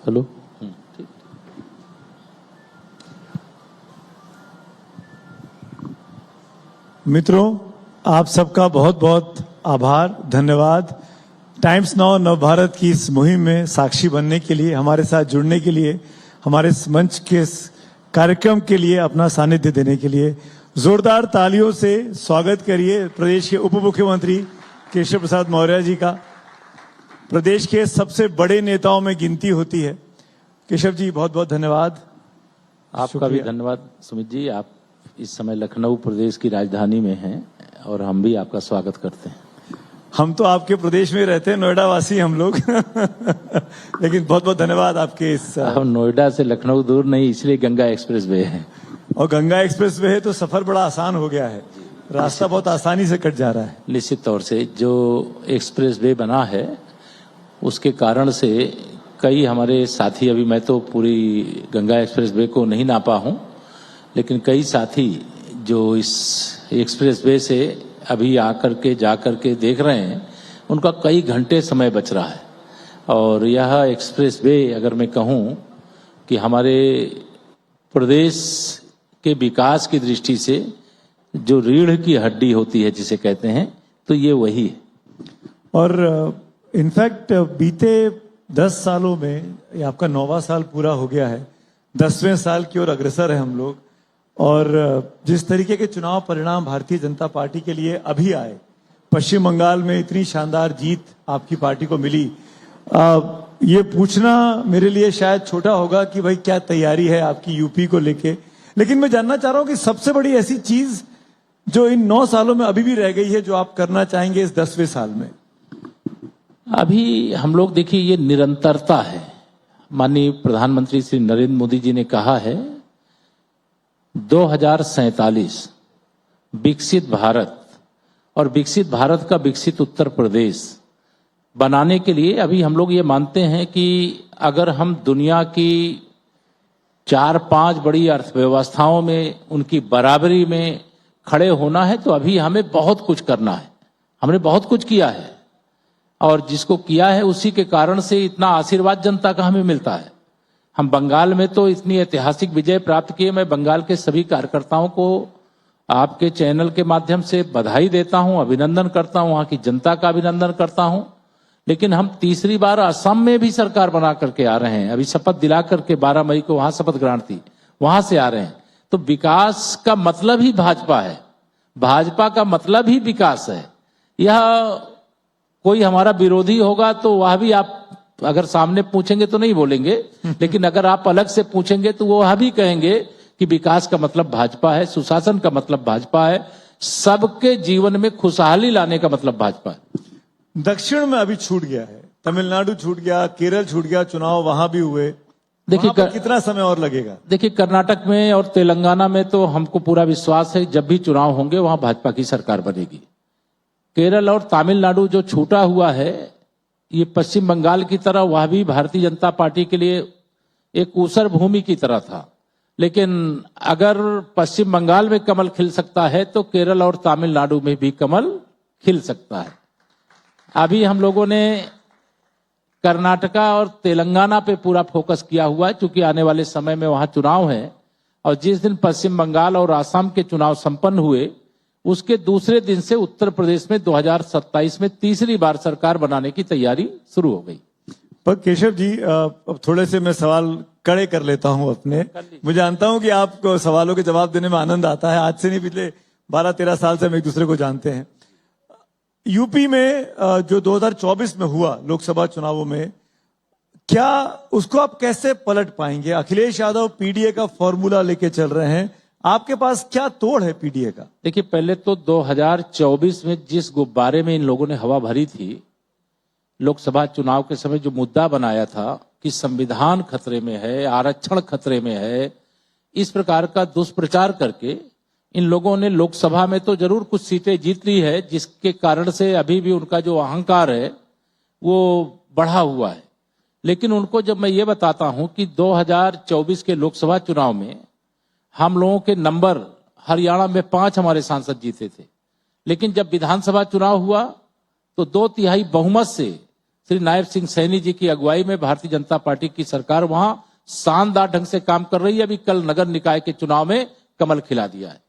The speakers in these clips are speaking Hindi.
हेलो। ठीक। मित्रों, आप सबका बहुत बहुत आभार, धन्यवाद। टाइम्स नाउ नवभारत की इस मुहिम में साक्षी बनने के लिए, हमारे साथ जुड़ने के लिए, हमारे इस मंच के इस कार्यक्रम के लिए अपना सानिध्य देने के लिए जोरदार तालियों से स्वागत करिए प्रदेश के उप मुख्यमंत्री केशव प्रसाद मौर्य जी का। प्रदेश के सबसे बड़े नेताओं में गिनती होती है। केशव जी, बहुत बहुत धन्यवाद। आपका भी धन्यवाद सुमित जी। आप इस समय लखनऊ प्रदेश की राजधानी में हैं और हम भी आपका स्वागत करते हैं। हम तो आपके प्रदेश में रहते हैं, नोएडा वासी हम लोग लेकिन बहुत बहुत धन्यवाद आपके इस। अब नोएडा से लखनऊ दूर नहीं, इसलिए गंगा एक्सप्रेस वे है। और गंगा एक्सप्रेस वे है तो सफर बड़ा आसान हो गया है, रास्ता बहुत आसानी से कट जा रहा है। निश्चित तौर से जो एक्सप्रेस वे बना है उसके कारण से कई हमारे साथी, अभी मैं तो पूरी गंगा एक्सप्रेस वे को नहीं नापा हूं, लेकिन कई साथी जो इस एक्सप्रेस वे से अभी आकर के जाकर के देख रहे हैं, उनका कई घंटे समय बच रहा है। और यह एक्सप्रेस वे, अगर मैं कहूं कि हमारे प्रदेश के विकास की दृष्टि से जो रीढ़ की हड्डी होती है जिसे कहते हैं, तो ये वही है। और इनफैक्ट बीते 10 सालों में, ये आपका 9वां साल पूरा हो गया है, 10वें साल की ओर अग्रसर है हम लोग। और जिस तरीके के चुनाव परिणाम भारतीय जनता पार्टी के लिए अभी आए, पश्चिम बंगाल में इतनी शानदार जीत आपकी पार्टी को मिली, ये पूछना मेरे लिए शायद छोटा होगा कि भाई क्या तैयारी है आपकी यूपी को लेके, लेकिन मैं जानना चाह रहा हूं कि सबसे बड़ी ऐसी चीज जो इन 9 सालों में अभी भी रह गई है, जो आप करना चाहेंगे इस 10वें साल में। अभी हम लोग देखिए, ये निरंतरता है। माननीय प्रधानमंत्री श्री नरेंद्र मोदी जी ने कहा है 2047 विकसित भारत, और विकसित भारत का विकसित उत्तर प्रदेश बनाने के लिए अभी हम लोग ये मानते हैं कि अगर हम दुनिया की 4-5 बड़ी अर्थव्यवस्थाओं में उनकी बराबरी में खड़े होना है, तो अभी हमें बहुत कुछ करना है। हमने बहुत कुछ किया है और जिसको किया है उसी के कारण से इतना आशीर्वाद जनता का हमें मिलता है। हम बंगाल में तो इतनी ऐतिहासिक विजय प्राप्त किए। मैं बंगाल के सभी कार्यकर्ताओं को आपके चैनल के माध्यम से बधाई देता हूं, अभिनंदन करता हूं, वहां की जनता का अभिनंदन करता हूं। लेकिन हम तीसरी बार असम में भी सरकार बना करके आ रहे हैं। अभी शपथ दिला करके 12 मई को वहां शपथ ग्रहण थी, वहां से आ रहे हैं। तो विकास का मतलब ही भाजपा है, भाजपा का मतलब ही विकास है। यह कोई हमारा विरोधी होगा तो वह भी, आप अगर सामने पूछेंगे तो नहीं बोलेंगे, लेकिन अगर आप अलग से पूछेंगे तो वह भी कहेंगे कि विकास का मतलब भाजपा है, सुशासन का मतलब भाजपा है, सबके जीवन में खुशहाली लाने का मतलब भाजपा है। दक्षिण में अभी छूट गया है, तमिलनाडु छूट गया, केरल छूट गया, चुनाव वहां भी हुए। देखिए कितना समय और लगेगा? देखिए, कर्नाटक में और तेलंगाना में तो हमको पूरा विश्वास है जब भी चुनाव होंगे वहां भाजपा की सरकार बनेगी। केरल और तमिलनाडु जो छूटा हुआ है, ये पश्चिम बंगाल की तरह वह भी भारतीय जनता पार्टी के लिए एक ऊसर भूमि की तरह था। लेकिन अगर पश्चिम बंगाल में कमल खिल सकता है तो केरल और तमिलनाडु में भी कमल खिल सकता है। अभी हम लोगों ने कर्नाटका और तेलंगाना पे पूरा फोकस किया हुआ है, क्योंकि आने वाले समय में वहां चुनाव है। और जिस दिन पश्चिम बंगाल और असम के चुनाव संपन्न हुए, उसके दूसरे दिन से उत्तर प्रदेश में 2027 में तीसरी बार सरकार बनाने की तैयारी शुरू हो गई। पर केशव जी, अब थोड़े से मैं सवाल कड़े कर लेता हूं अपने। मैं जानता हूं कि आपको सवालों के जवाब देने में आनंद आता है। आज से नहीं, पिछले 12-13 साल से हम एक दूसरे को जानते हैं। यूपी में जो 2024 में हुआ लोकसभा चुनावों में, क्या उसको आप कैसे पलट पाएंगे? अखिलेश यादव पीडीए का फॉर्मूला लेके चल रहे हैं, आपके पास क्या तोड़ है पीडीए का? देखिए, पहले तो 2024 में जिस गुब्बारे में इन लोगों ने हवा भरी थी, लोकसभा चुनाव के समय जो मुद्दा बनाया था कि संविधान खतरे में है, आरक्षण खतरे में है, इस प्रकार का दुष्प्रचार करके इन लोगों ने लोकसभा में तो जरूर कुछ सीटें जीत ली है, जिसके कारण से अभी भी उनका जो अहंकार है वो बढ़ा हुआ है। लेकिन उनको जब मैं ये बताता हूं कि 2024 के लोकसभा चुनाव में हम लोगों के नंबर, हरियाणा में 5 हमारे सांसद जीते थे, लेकिन जब विधानसभा चुनाव हुआ तो 2/3 बहुमत से श्री नायब सिंह सैनी जी की अगुवाई में भारतीय जनता पार्टी की सरकार वहां शानदार ढंग से काम कर रही है। अभी कल नगर निकाय के चुनाव में कमल खिला दिया है।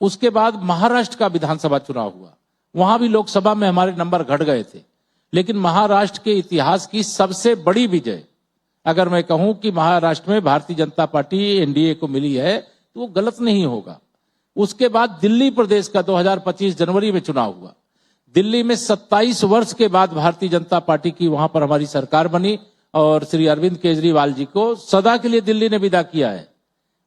उसके बाद महाराष्ट्र का विधानसभा चुनाव हुआ, वहां भी लोकसभा में हमारे नंबर घट गए थे, लेकिन महाराष्ट्र के इतिहास की सबसे बड़ी विजय अगर मैं कहूं कि महाराष्ट्र में भारतीय जनता पार्टी एनडीए को मिली है तो वो गलत नहीं होगा। उसके बाद दिल्ली प्रदेश का 2025 जनवरी में चुनाव हुआ। दिल्ली में 27 वर्ष के बाद भारतीय जनता पार्टी की वहां पर हमारी सरकार बनी और श्री अरविंद केजरीवाल जी को सदा के लिए दिल्ली ने विदा किया है।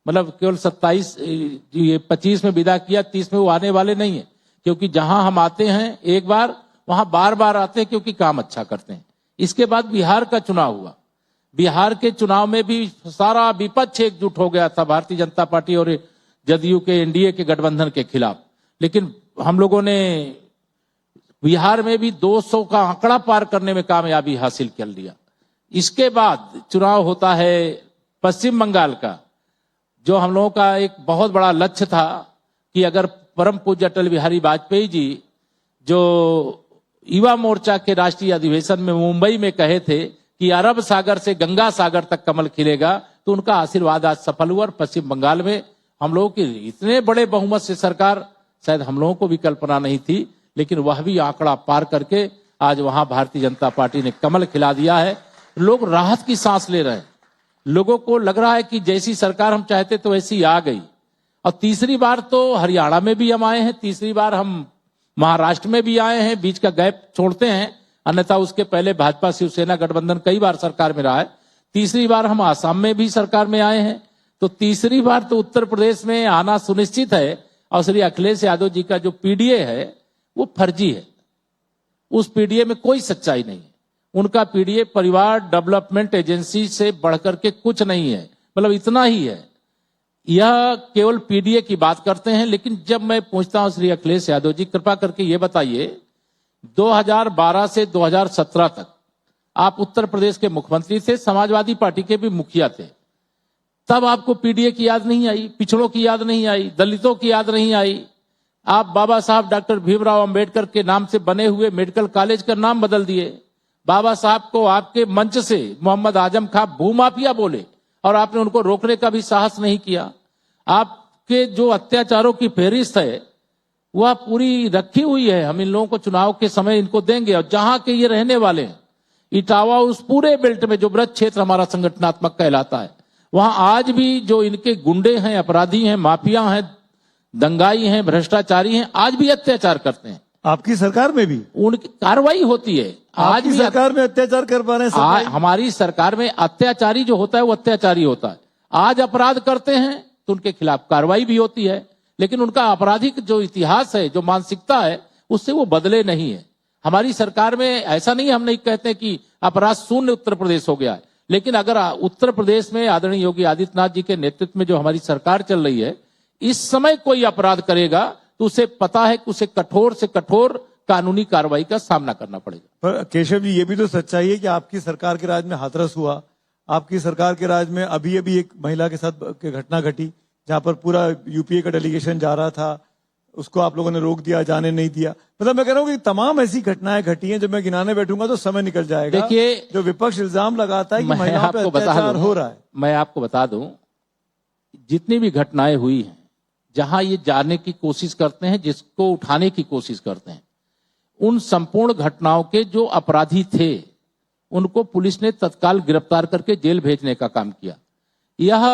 मतलब केवल 25 में विदा किया, 30 में वो आने वाले नहीं है, क्योंकि जहां हम आते हैं एक बार वहां बार बार आते हैं क्योंकि काम अच्छा करते हैं। इसके बाद बिहार का चुनाव हुआ। बिहार के चुनाव में भी सारा विपक्ष एकजुट हो गया था भारतीय जनता पार्टी और जदयू के एनडीए के गठबंधन के खिलाफ, लेकिन हम लोगों ने बिहार में भी 200 का आंकड़ा पार करने में कामयाबी हासिल कर लिया। इसके बाद चुनाव होता है पश्चिम बंगाल का, जो हम लोगों का एक बहुत बड़ा लक्ष्य था कि अगर परम पूज्य अटल बिहारी वाजपेयी जी जो युवा मोर्चा के राष्ट्रीय अधिवेशन में मुंबई में कहे थे कि अरब सागर से गंगा सागर तक कमल खिलेगा, तो उनका आशीर्वाद आज सफल हुआ और पश्चिम बंगाल में हम लोगों की इतने बड़े बहुमत से सरकार शायद हम लोगों को भी कल्पना नहीं थी, लेकिन वह भी आंकड़ा पार करके आज वहां भारतीय जनता पार्टी ने कमल खिला दिया है। लोग राहत की सांस ले रहे हैं, लोगों को लग रहा है कि जैसी सरकार हम चाहते तो वैसी आ गई। और तीसरी बार तो हरियाणा में भी हम आए हैं, तीसरी बार हम महाराष्ट्र में भी आए हैं, बीच का गैप छोड़ते हैं, अन्यथा उसके पहले भाजपा शिवसेना गठबंधन कई बार सरकार में रहा है। तीसरी बार हम आसाम में भी सरकार में आए हैं, तो तीसरी बार तो उत्तर प्रदेश में आना सुनिश्चित है। और श्री अखिलेश यादव जी का जो पीडीए है वो फर्जी है, उस पीडीए में कोई सच्चाई नहीं है। उनका पीडीए परिवार डेवलपमेंट एजेंसी से बढ़कर के कुछ नहीं है, मतलब इतना ही है। यह केवल पीडीए की बात करते हैं, लेकिन जब मैं पूछता हूं श्री अखिलेश यादव जी कृपा करके ये बताइए 2012 से 2017 तक आप उत्तर प्रदेश के मुख्यमंत्री थे, समाजवादी पार्टी के भी मुखिया थे, तब आपको पीडीए की याद नहीं आई, पिछड़ों की याद नहीं आई, दलितों की याद नहीं आई। आप बाबा साहब डॉक्टर भीमराव अंबेडकर के नाम से बने हुए मेडिकल कॉलेज का नाम बदल दिए। बाबा साहब को आपके मंच से मोहम्मद आजम खां भूमाफिया बोले और आपने उनको रोकने का भी साहस नहीं किया। आपके जो अत्याचारों की फहरिस्त है वह पूरी रखी हुई है, हम इन लोगों को चुनाव के समय इनको देंगे। और जहां के ये रहने वाले हैं इटावा, उस पूरे बेल्ट में जो ब्रज क्षेत्र हमारा संगठनात्मक कहलाता है, वहां आज भी जो इनके गुंडे हैं, अपराधी हैं, माफिया हैं, दंगाई हैं, भ्रष्टाचारी हैं, आज भी अत्याचार करते हैं। आपकी सरकार में भी उनकी कार्रवाई होती है। आज भी सरकार में अत्याचार कर पा रहे हैं। हमारी सरकार में अत्याचारी जो होता है वो अत्याचारी होता है। आज अपराध करते हैं तो उनके खिलाफ कार्रवाई भी होती है, लेकिन उनका आपराधिक जो इतिहास है, जो मानसिकता है, उससे वो बदले नहीं है। हमारी सरकार में ऐसा नहीं, हम नहीं कहते कि अपराध शून्य उत्तर प्रदेश हो गया है, लेकिन अगर उत्तर प्रदेश में आदरणीय योगी आदित्यनाथ जी के नेतृत्व में जो हमारी सरकार चल रही है, इस समय कोई अपराध करेगा तो उसे पता है कि उसे कठोर से कठोर कानूनी कार्रवाई का सामना करना पड़ेगा। पर केशव जी, ये भी तो सच्चाई है कि आपकी सरकार के राज में हाथरस हुआ, आपकी सरकार के राज में अभी अभी एक महिला के साथ घटना घटी जहां पर पूरा यूपीए का डेलीगेशन जा रहा था, उसको आप लोगों ने रोक दिया, जाने नहीं दिया। मतलब मैं कह रहा हूँ कि तमाम ऐसी घटनाएं घटी हैं, जब मैं गिनाने बैठूंगा तो समय निकल जाएगा। देखिए, जो विपक्ष इल्जाम लगाता है कि महिलाओं पे अत्याचार हो रहा है, मैं आपको बता दूं, जितनी भी घटनाएं हुई हैं जहां ये जाने की कोशिश करते हैं, जिसको उठाने की कोशिश करते हैं, उन संपूर्ण घटनाओं के जो अपराधी थे उनको पुलिस ने तत्काल गिरफ्तार करके जेल भेजने का काम किया। यह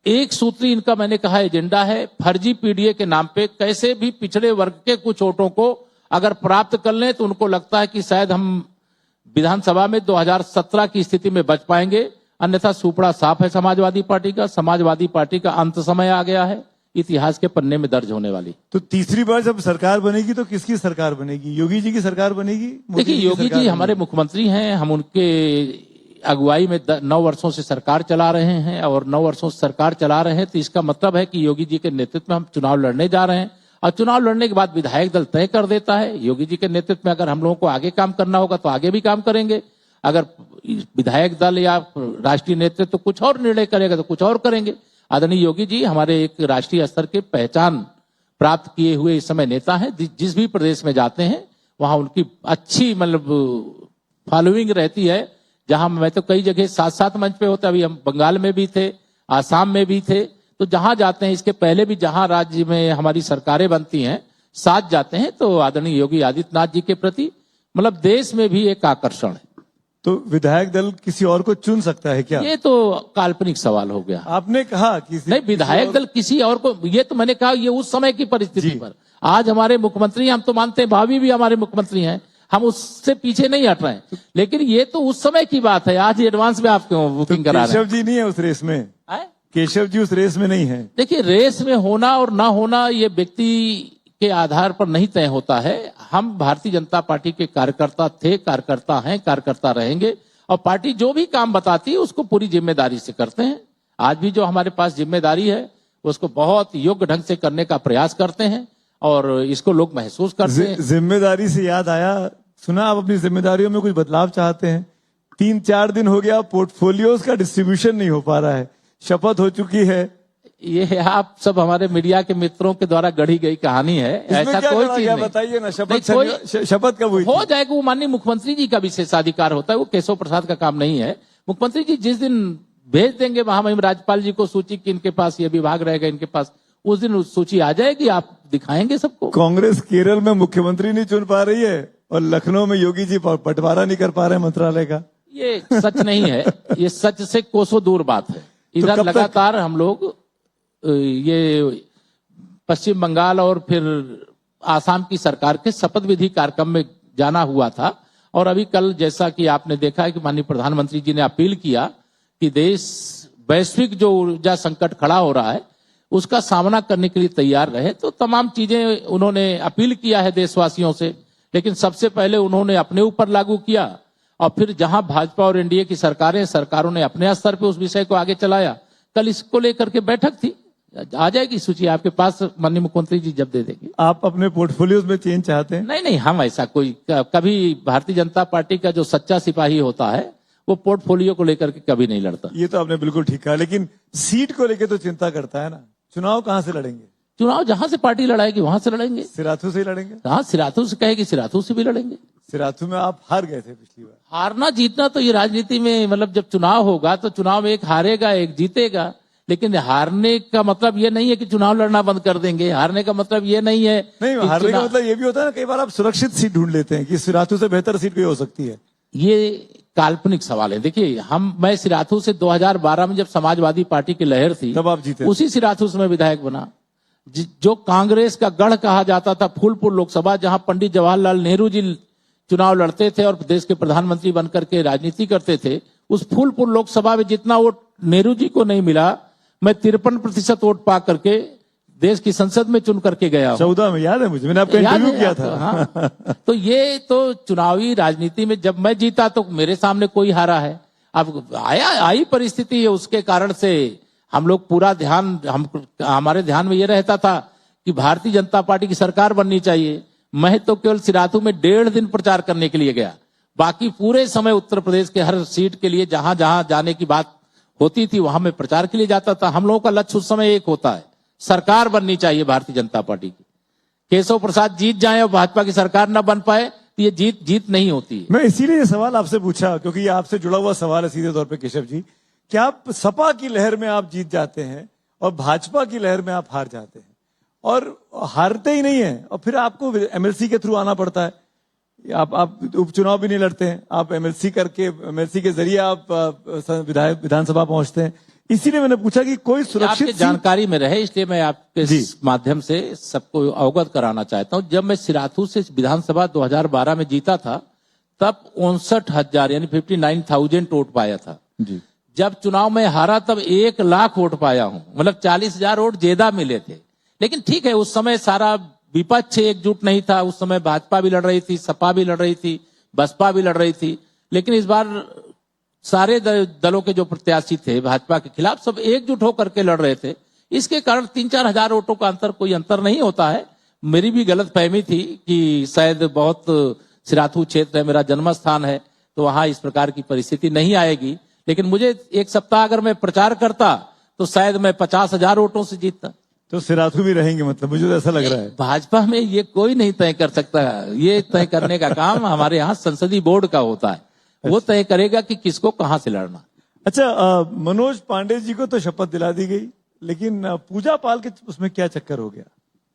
एक सूत्री इनका, मैंने कहा, एजेंडा है। फर्जी पीडीए के नाम पे कैसे भी पिछड़े वर्ग के कुछ वोटों को अगर प्राप्त कर लें तो उनको लगता है कि शायद हम विधानसभा में 2017 की स्थिति में बच पाएंगे, अन्यथा सुपड़ा साफ है समाजवादी पार्टी का। समाजवादी पार्टी का अंत समय आ गया है, इतिहास के पन्ने में दर्ज होने वाली। तो तीसरी बार जब सरकार बनेगी तो किसकी सरकार बनेगी? योगी जी की सरकार बनेगी? देखिए, योगी जी हमारे मुख्यमंत्री हैं, हम उनके अगुवाई में 9 वर्षों से सरकार चला रहे हैं और 9 वर्षों से सरकार चला रहे हैं, तो इसका मतलब है कि योगी जी के नेतृत्व में हम चुनाव लड़ने जा रहे हैं। और चुनाव लड़ने के बाद विधायक दल तय कर देता है। योगी जी के नेतृत्व में अगर हम लोगों को आगे काम करना होगा तो आगे भी काम करेंगे, अगर विधायक दल या राष्ट्रीय नेतृत्व तो कुछ और निर्णय करेगा तो कुछ और करेंगे। आदरणीय योगी जी हमारे एक राष्ट्रीय स्तर के पहचान प्राप्त किए हुए इस समय नेता हैं। जिस भी प्रदेश में जाते हैं वहां उनकी अच्छी मतलब फॉलोइंग रहती है। जहां मैं तो कई जगह साथ साथ मंच पे होता, अभी हम बंगाल में भी थे, आसाम में भी थे, तो जहां जाते हैं, इसके पहले भी जहां राज्य में हमारी सरकारें बनती हैं साथ जाते हैं, तो आदरणीय योगी आदित्यनाथ जी के प्रति मतलब देश में भी एक आकर्षण है। तो विधायक दल किसी और को चुन सकता है क्या? ये तो काल्पनिक सवाल हो गया। आपने कहा कि नहीं, विधायक दल किसी और को, ये तो मैंने कहा ये उस समय की परिस्थिति पर। आज हमारे मुख्यमंत्री, हम तो मानते हैं भावी भी हमारे मुख्यमंत्री हैं, हम उससे पीछे नहीं हट रहे हैं, लेकिन ये तो उस समय की बात है। आज एडवांस में आप क्यों बुकिंग करा रहे हैं? केशव जी नहीं है उस रेस में, केशव जी उस रेस में नहीं है। देखिए, रेस में होना और ना होना ये व्यक्ति के आधार पर नहीं तय होता है। हम भारतीय जनता पार्टी के कार्यकर्ता थे, कार्यकर्ता हैं, कार्यकर्ता रहेंगे, और पार्टी जो भी काम बताती है उसको पूरी जिम्मेदारी से करते हैं। आज भी जो हमारे पास जिम्मेदारी है उसको बहुत योग्य ढंग से करने का प्रयास करते हैं, और इसको लोग महसूस करते हैं। जिम्मेदारी से याद आया, सुना आप अपनी जिम्मेदारियों में कुछ बदलाव चाहते हैं। 3-4 दिन हो गया पोर्टफोलियोज का डिस्ट्रीब्यूशन नहीं हो पा रहा है, शपथ हो चुकी है। ये आप सब हमारे मीडिया के मित्रों के द्वारा गढ़ी गई कहानी है, ऐसा कोई चीज नहीं। बताइए ना, शपथ शपथ कब हुई? हो जाएगा, वो माननीय मुख्यमंत्री जी का विशेषाधिकार होता है, वो केशव प्रसाद का काम नहीं है। मुख्यमंत्री जी जिस दिन भेज देंगे वहां राज्यपाल जी को सूची कि इनके पास ये विभाग रहेगा, इनके पास, उस दिन सूची आ जाएगी, आप दिखाएंगे सबको। कांग्रेस केरल में मुख्यमंत्री नहीं चुन पा रही है और लखनऊ में योगी जी बंटवारा नहीं कर पा रहे मंत्रालय का। ये सच नहीं है, ये सच से कोसों दूर बात है। इधर लगातार हम लोग ये पश्चिम बंगाल और फिर आसाम की सरकार के शपथ विधि कार्यक्रम में जाना हुआ था, और अभी कल जैसा कि आपने देखा है कि माननीय प्रधानमंत्री जी ने अपील किया कि देश वैश्विक जो ऊर्जा संकट खड़ा हो रहा है उसका सामना करने के लिए तैयार रहे, तो तमाम चीजें उन्होंने अपील किया है देशवासियों से। लेकिन सबसे पहले उन्होंने अपने ऊपर लागू किया, और फिर जहां भाजपा और एनडीए की सरकारों ने अपने स्तर पे उस विषय को आगे चलाया। कल इसको लेकर के बैठक थी, आ जाएगी सूची आपके पास, माननीय मुख्यमंत्री जी जब दे देंगे। आप अपने पोर्टफोलियोज में चेंज चाहते हैं? नहीं, हम ऐसा कोई, कभी भारतीय जनता पार्टी का जो सच्चा सिपाही होता है वो पोर्टफोलियो को लेकर के कभी नहीं लड़ता। ये तो आपने बिल्कुल ठीक कहा, लेकिन सीट को लेकर तो चिंता करता है ना। चुनाव कहां से लड़ेंगे? चुनाव जहां से पार्टी लड़ाएगी वहां से लड़ेंगे। सिराथू से ही लड़ेंगे? हाँ, सिराथू से कहेगी, सिराथू से भी लड़ेंगे। सिराथू में आप हार गए थे पिछली बार। हारना जीतना तो ये राजनीति में, मतलब जब चुनाव होगा तो चुनाव में एक हारेगा एक जीतेगा, लेकिन हारने का मतलब ये नहीं है कि चुनाव लड़ना बंद कर देंगे। हारने का मतलब ये नहीं है, नहीं हारने का मतलब ये भी होता है ना, कई बार आप सुरक्षित सीट ढूंढ लेते हैं कि सिराथू से बेहतर सीट कोई हो सकती है। ये काल्पनिक सवाल है। देखिए, मैं सिराथू से 2012 में जब समाजवादी पार्टी की लहर थी तब आप जीते, उसी सिराथू से मैं विधायक बना। जो कांग्रेस का गढ़ कहा जाता था, फूलपुर लोकसभा, जहां पंडित जवाहरलाल नेहरू जी चुनाव लड़ते थे और देश के प्रधानमंत्री बनकर के राजनीति करते थे, उस फूलपुर लोकसभा में जितना वोट नेहरू जी को नहीं मिला, मैं 53% वोट पा करके देश की संसद में चुन करके गया। 14 में याद है मुझे, मैंने आपका इंटरव्यू किया था। हाँ। तो ये तो चुनावी राजनीति में जब मैं जीता तो मेरे सामने कोई हारा है। अब आई परिस्थिति है, उसके कारण से हम लोग पूरा ध्यान, हमारे ध्यान में ये रहता था कि भारतीय जनता पार्टी की सरकार बननी चाहिए। मैं तो केवल सिराथू में 1.5 दिन प्रचार करने के लिए गया, बाकी पूरे समय उत्तर प्रदेश के हर सीट के लिए जहां जहां जाने की बात होती थी वहां मैं प्रचार के लिए जाता था। हम लोगों का लक्ष्य उस समय एक होता है, सरकार बननी चाहिए भारतीय जनता पार्टी की। केशव प्रसाद जीत जाए और भाजपा की सरकार न बन पाए तो ये जीत नहीं होती है। मैं इसीलिए ये सवाल आपसे पूछा, क्योंकि ये आपसे जुड़ा हुआ सवाल है सीधे तौर पे केशव जी, कि आप सपा की लहर में आप जीत जाते हैं और भाजपा की लहर में आप हार जाते हैं, और हारते ही नहीं है और फिर आपको एमएलसी के थ्रू आना पड़ता है। आप उपचुनाव भी नहीं लड़ते हैं, आप एमएलसी के जरिए आप विधानसभा पहुंचते हैं। इसीलिए मैंने पूछा कि कोई सुरक्षित जानकारी में रहे, इसलिए मैं आपके माध्यम से सबको अवगत कराना चाहता हूं। जब मैं सिराथू से विधानसभा 2012 में जीता था तब 59,000 यानी 59,000 वोट पाया था जी। जब चुनाव में हारा तब 1 लाख वोट पाया हूं, मतलब 40,000 वोट ज्यादा मिले थे। लेकिन ठीक है, उस समय सारा विपक्ष एकजुट नहीं था। उस समय भाजपा भी लड़ रही थी, सपा भी लड़ रही थी, बसपा भी लड़ रही थी। लेकिन इस बार सारे दलों के जो प्रत्याशी थे भाजपा के खिलाफ सब एकजुट होकर के लड़ रहे थे। इसके कारण 3-4 हजार वोटों का कोई अंतर नहीं होता है। मेरी भी गलतफहमी थी कि शायद बहुत सिराथू क्षेत्र है, मेरा जन्म स्थान है, तो वहां इस प्रकार की परिस्थिति नहीं आएगी। लेकिन मुझे एक सप्ताह अगर मैं प्रचार करता तो शायद मैं 50,000 वोटों से जीतता। तो सिराथू भी रहेंगे, मतलब मुझे तो ऐसा लग रहा है। भाजपा में ये कोई नहीं तय कर सकता, ये तय करने का काम हमारे यहाँ संसदीय बोर्ड का होता है। वो तय करेगा कि किसको कहां से लड़ना। अच्छा, मनोज पांडे जी को तो शपथ दिला दी गई, लेकिन पूजा पाल के उसमें क्या चक्कर हो गया?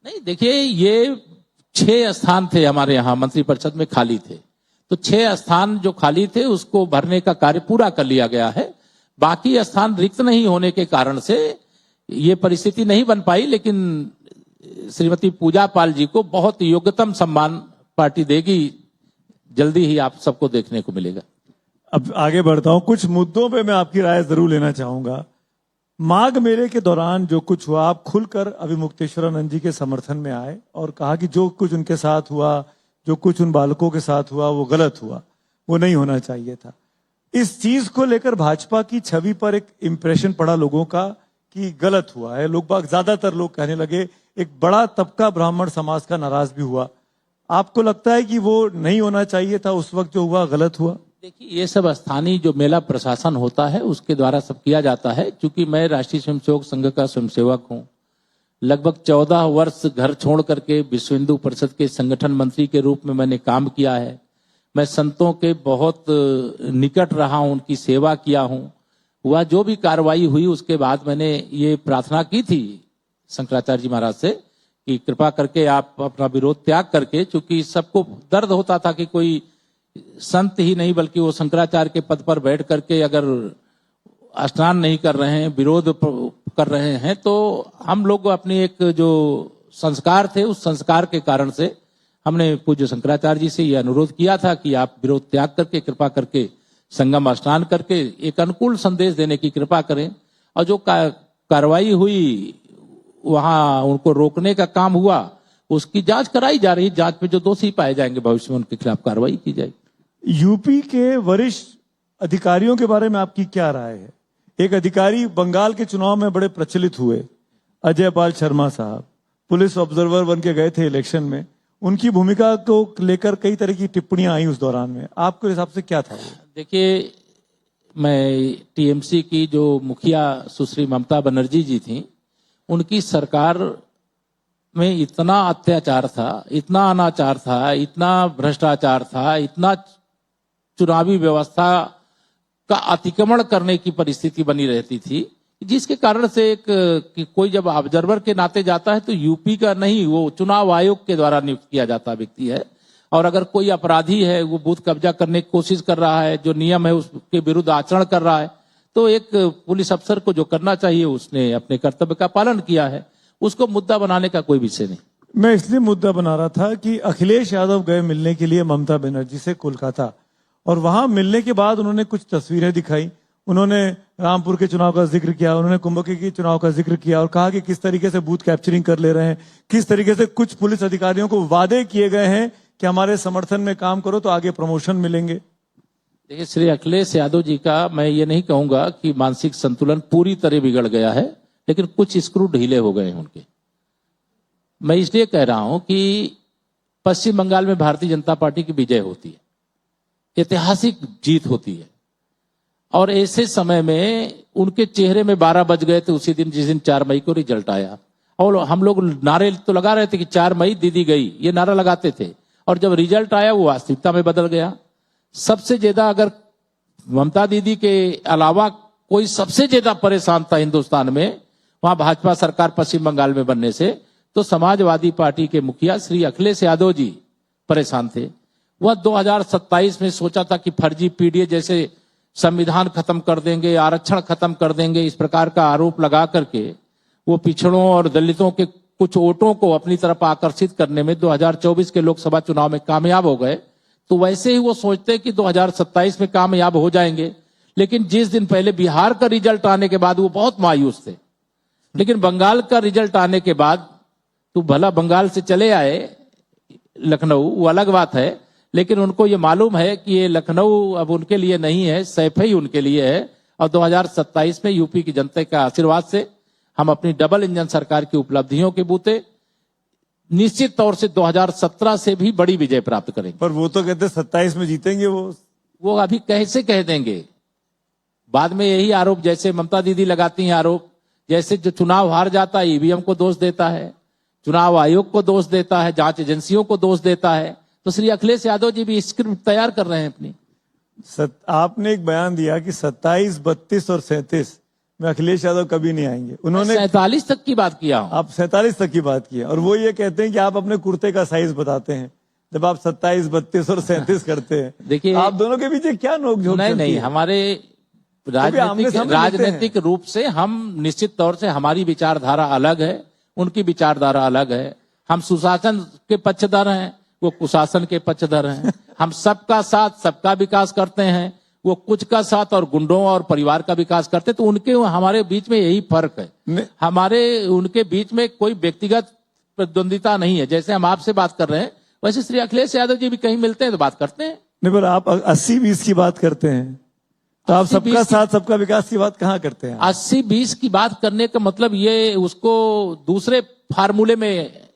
नहीं, देखिए, ये 6 स्थान थे हमारे यहाँ मंत्रिपरिषद में खाली थे, तो 6 स्थान जो खाली थे उसको भरने का कार्य पूरा कर लिया गया है। बाकी स्थान रिक्त नहीं होने के कारण से ये परिस्थिति नहीं बन पाई, लेकिन श्रीमती पूजा पाल जी को बहुत योग्यतम सम्मान पार्टी देगी, जल्दी ही आप सबको देखने को मिलेगा। अब आगे बढ़ता हूं, कुछ मुद्दों पे मैं आपकी राय जरूर लेना चाहूंगा। माघ मेले के दौरान जो कुछ हुआ, आप खुलकर अभिमुक्तेश्वरानंद जी के समर्थन में आए और कहा कि जो कुछ उनके साथ हुआ, जो कुछ उन बालकों के साथ हुआ, वो गलत हुआ, वो नहीं होना चाहिए था। इस चीज को लेकर भाजपा की छवि पर एक इंप्रेशन पड़ा लोगों का कि गलत हुआ है। ज्यादातर लोग कहने लगे, एक बड़ा तबका ब्राह्मण समाज का नाराज भी हुआ। आपको लगता है कि वो नहीं होना चाहिए था, उस वक्त जो हुआ गलत हुआ? देखिए, ये सब स्थानीय जो मेला प्रशासन होता है उसके द्वारा सब किया जाता है। क्योंकि मैं राष्ट्रीय स्वयंसेवक संघ का स्वयंसेवक हूँ, लगभग 14 वर्ष घर छोड़ करके विश्व हिंदू परिषद के संगठन मंत्री के रूप में मैंने काम किया है। मैं संतों के बहुत निकट रहा हूं, उनकी सेवा किया हूं। वह जो भी कार्रवाई हुई उसके बाद मैंने ये प्रार्थना की थी शंकराचार्य जी महाराज से कि कृपा करके आप अपना विरोध त्याग करके, क्योंकि सबको दर्द होता था कि कोई संत ही नहीं बल्कि वो शंकराचार्य के पद पर बैठ करके अगर स्नान नहीं कर रहे हैं, विरोध कर रहे हैं, तो हम लोग अपने एक जो संस्कार थे उस संस्कार के कारण से हमने पूज्य शंकराचार्य जी से यह अनुरोध किया था कि आप विरोध त्याग करके कृपा करके संगम स्नान करके एक अनुकूल संदेश देने की कृपा करें। और जो कार्रवाई हुई वहां उनको रोकने का काम हुआ, उसकी जांच कराई जा रही। जांच में जो दोषी पाए जाएंगे भविष्य में उनके खिलाफ कार्रवाई की जाएगी। यूपी के वरिष्ठ अधिकारियों के बारे में आपकी क्या राय है? एक अधिकारी बंगाल के चुनाव में बड़े प्रचलित हुए, अजय पाल शर्मा साहब, पुलिस ऑब्जर्वर बन के गए थे इलेक्शन में। उनकी भूमिका को लेकर कई तरह की टिप्पणियां आई उस दौरान में, आपके हिसाब से क्या था वो? देखिए, मैं टीएमसी की जो मुखिया सुश्री ममता बनर्जी जी थी, उनकी सरकार में इतना अत्याचार था, इतना अनाचार था, इतना भ्रष्टाचार था, इतना चुनावी व्यवस्था का अतिक्रमण करने की परिस्थिति बनी रहती थी, जिसके कारण से एक कि कोई जब ऑब्जर्वर के नाते जाता है तो यूपी का नहीं, वो चुनाव आयोग के द्वारा नियुक्त किया जाता व्यक्ति है। और अगर कोई अपराधी है, वो बूथ कब्जा करने की कोशिश कर रहा है, जो नियम है उसके विरुद्ध आचरण कर रहा है, तो एक पुलिस अफसर को जो करना चाहिए उसने अपने कर्तव्य का पालन किया है। उसको मुद्दा बनाने का कोई विषय नहीं। मैं इसलिए मुद्दा बना रहा था कि अखिलेश यादव गए मिलने के लिए ममता बनर्जी से कोलकाता, और वहां मिलने के बाद उन्होंने कुछ तस्वीरें दिखाई। उन्होंने रामपुर के चुनाव का जिक्र किया, उन्होंने कुंभकी के चुनाव का जिक्र किया और कहा कि किस तरीके से बूथ कैप्चरिंग कर ले रहे हैं, किस तरीके से कुछ पुलिस अधिकारियों को वादे किए गए हैं कि हमारे समर्थन में काम करो तो आगे प्रमोशन मिलेंगे। देखिए, श्री अखिलेश यादव जी का मैं ये नहीं कहूंगा कि मानसिक संतुलन पूरी तरह बिगड़ गया है, लेकिन कुछ स्क्रू ढीले हो गए हैं उनके। मैं इसलिए कह रहा हूं कि पश्चिम बंगाल में भारतीय जनता पार्टी की विजय होती है, ऐतिहासिक जीत होती है, और ऐसे समय में उनके चेहरे में 12 बज गए थे उसी दिन जिस दिन 4 मई को रिजल्ट आया। और हम लोग नारे तो लगा रहे थे कि 4 मई दीदी गई, ये नारा लगाते थे, और जब रिजल्ट आया वो वास्तविकता में बदल गया। सबसे ज्यादा अगर ममता दीदी के अलावा कोई सबसे ज्यादा परेशान था हिंदुस्तान में वहां भाजपा सरकार पश्चिम बंगाल में बनने से, तो समाजवादी पार्टी के मुखिया श्री अखिलेश यादव जी परेशान थे। वह 2027 में सोचा था कि फर्जी पीडीए जैसे संविधान खत्म कर देंगे, आरक्षण खत्म कर देंगे, इस प्रकार का आरोप लगा करके वो पिछड़ों और दलितों के कुछ वोटों को अपनी तरफ आकर्षित करने में 2024 के लोकसभा चुनाव में कामयाब हो गए। तो वैसे ही वो सोचते कि 2027 में कामयाब हो जाएंगे, लेकिन जिस दिन पहले बिहार का रिजल्ट आने के बाद वो बहुत मायूस थे। लेकिन बंगाल का रिजल्ट आने के बाद, तो भला बंगाल से चले आए लखनऊ, वो अलग बात है, लेकिन उनको ये मालूम है कि ये लखनऊ अब उनके लिए नहीं है, सैफ ही उनके लिए है। और 2027 में यूपी की जनता के आशीर्वाद से हम अपनी डबल इंजन सरकार की उपलब्धियों के बूते निश्चित तौर से 2017 से भी बड़ी विजय प्राप्त करेंगे। पर वो तो कहते 27 में जीतेंगे। वो अभी कैसे कह देंगे? बाद में यही आरोप, जैसे ममता दीदी लगाती हैं आरोप, जैसे जो चुनाव हार जाता है ईवीएम को दोष देता है, चुनाव आयोग को दोष देता है, जांच एजेंसियों को दोष देता है, तो श्री अखिलेश यादव जी भी स्क्रिप्ट तैयार कर रहे हैं अपनी। आपने एक बयान दिया कि 27, 32 और 37 में अखिलेश यादव कभी नहीं आएंगे। उन्होंने 47 तक की बात किया हूं। आप 47 तक की बात की है और वो ये कहते हैं कि आप अपने कुर्ते का साइज बताते हैं जब आप 27, 32 और 37 करते हैं। देखिए, आप दोनों के पीछे क्या नोकझोंक नहीं चलती नहीं, है? हमारे आमने सामने राजनीतिक रूप से हम निश्चित तौर से, हमारी विचारधारा अलग है, उनकी विचारधारा अलग है। हम सुशासन के पक्षधर हैं, वो कुशासन के पक्षधर हैं। हम सबका साथ सबका विकास करते हैं, वो कुछ का साथ और गुंडों और परिवार का विकास करते। तो उनके हमारे बीच में यही फर्क है। हमारे उनके बीच में कोई व्यक्तिगत प्रतिद्वंदिता नहीं है। जैसे हम आपसे बात कर रहे हैं, वैसे श्री अखिलेश यादव जी भी कहीं मिलते हैं तो बात करते हैं। नहीं, पर आप 80-20 की बात करते हैं तो आप सबका साथ सबका विकास की बात कहाँ करते हैं? 80-20 की बात करने का मतलब ये उसको दूसरे फार्मूले में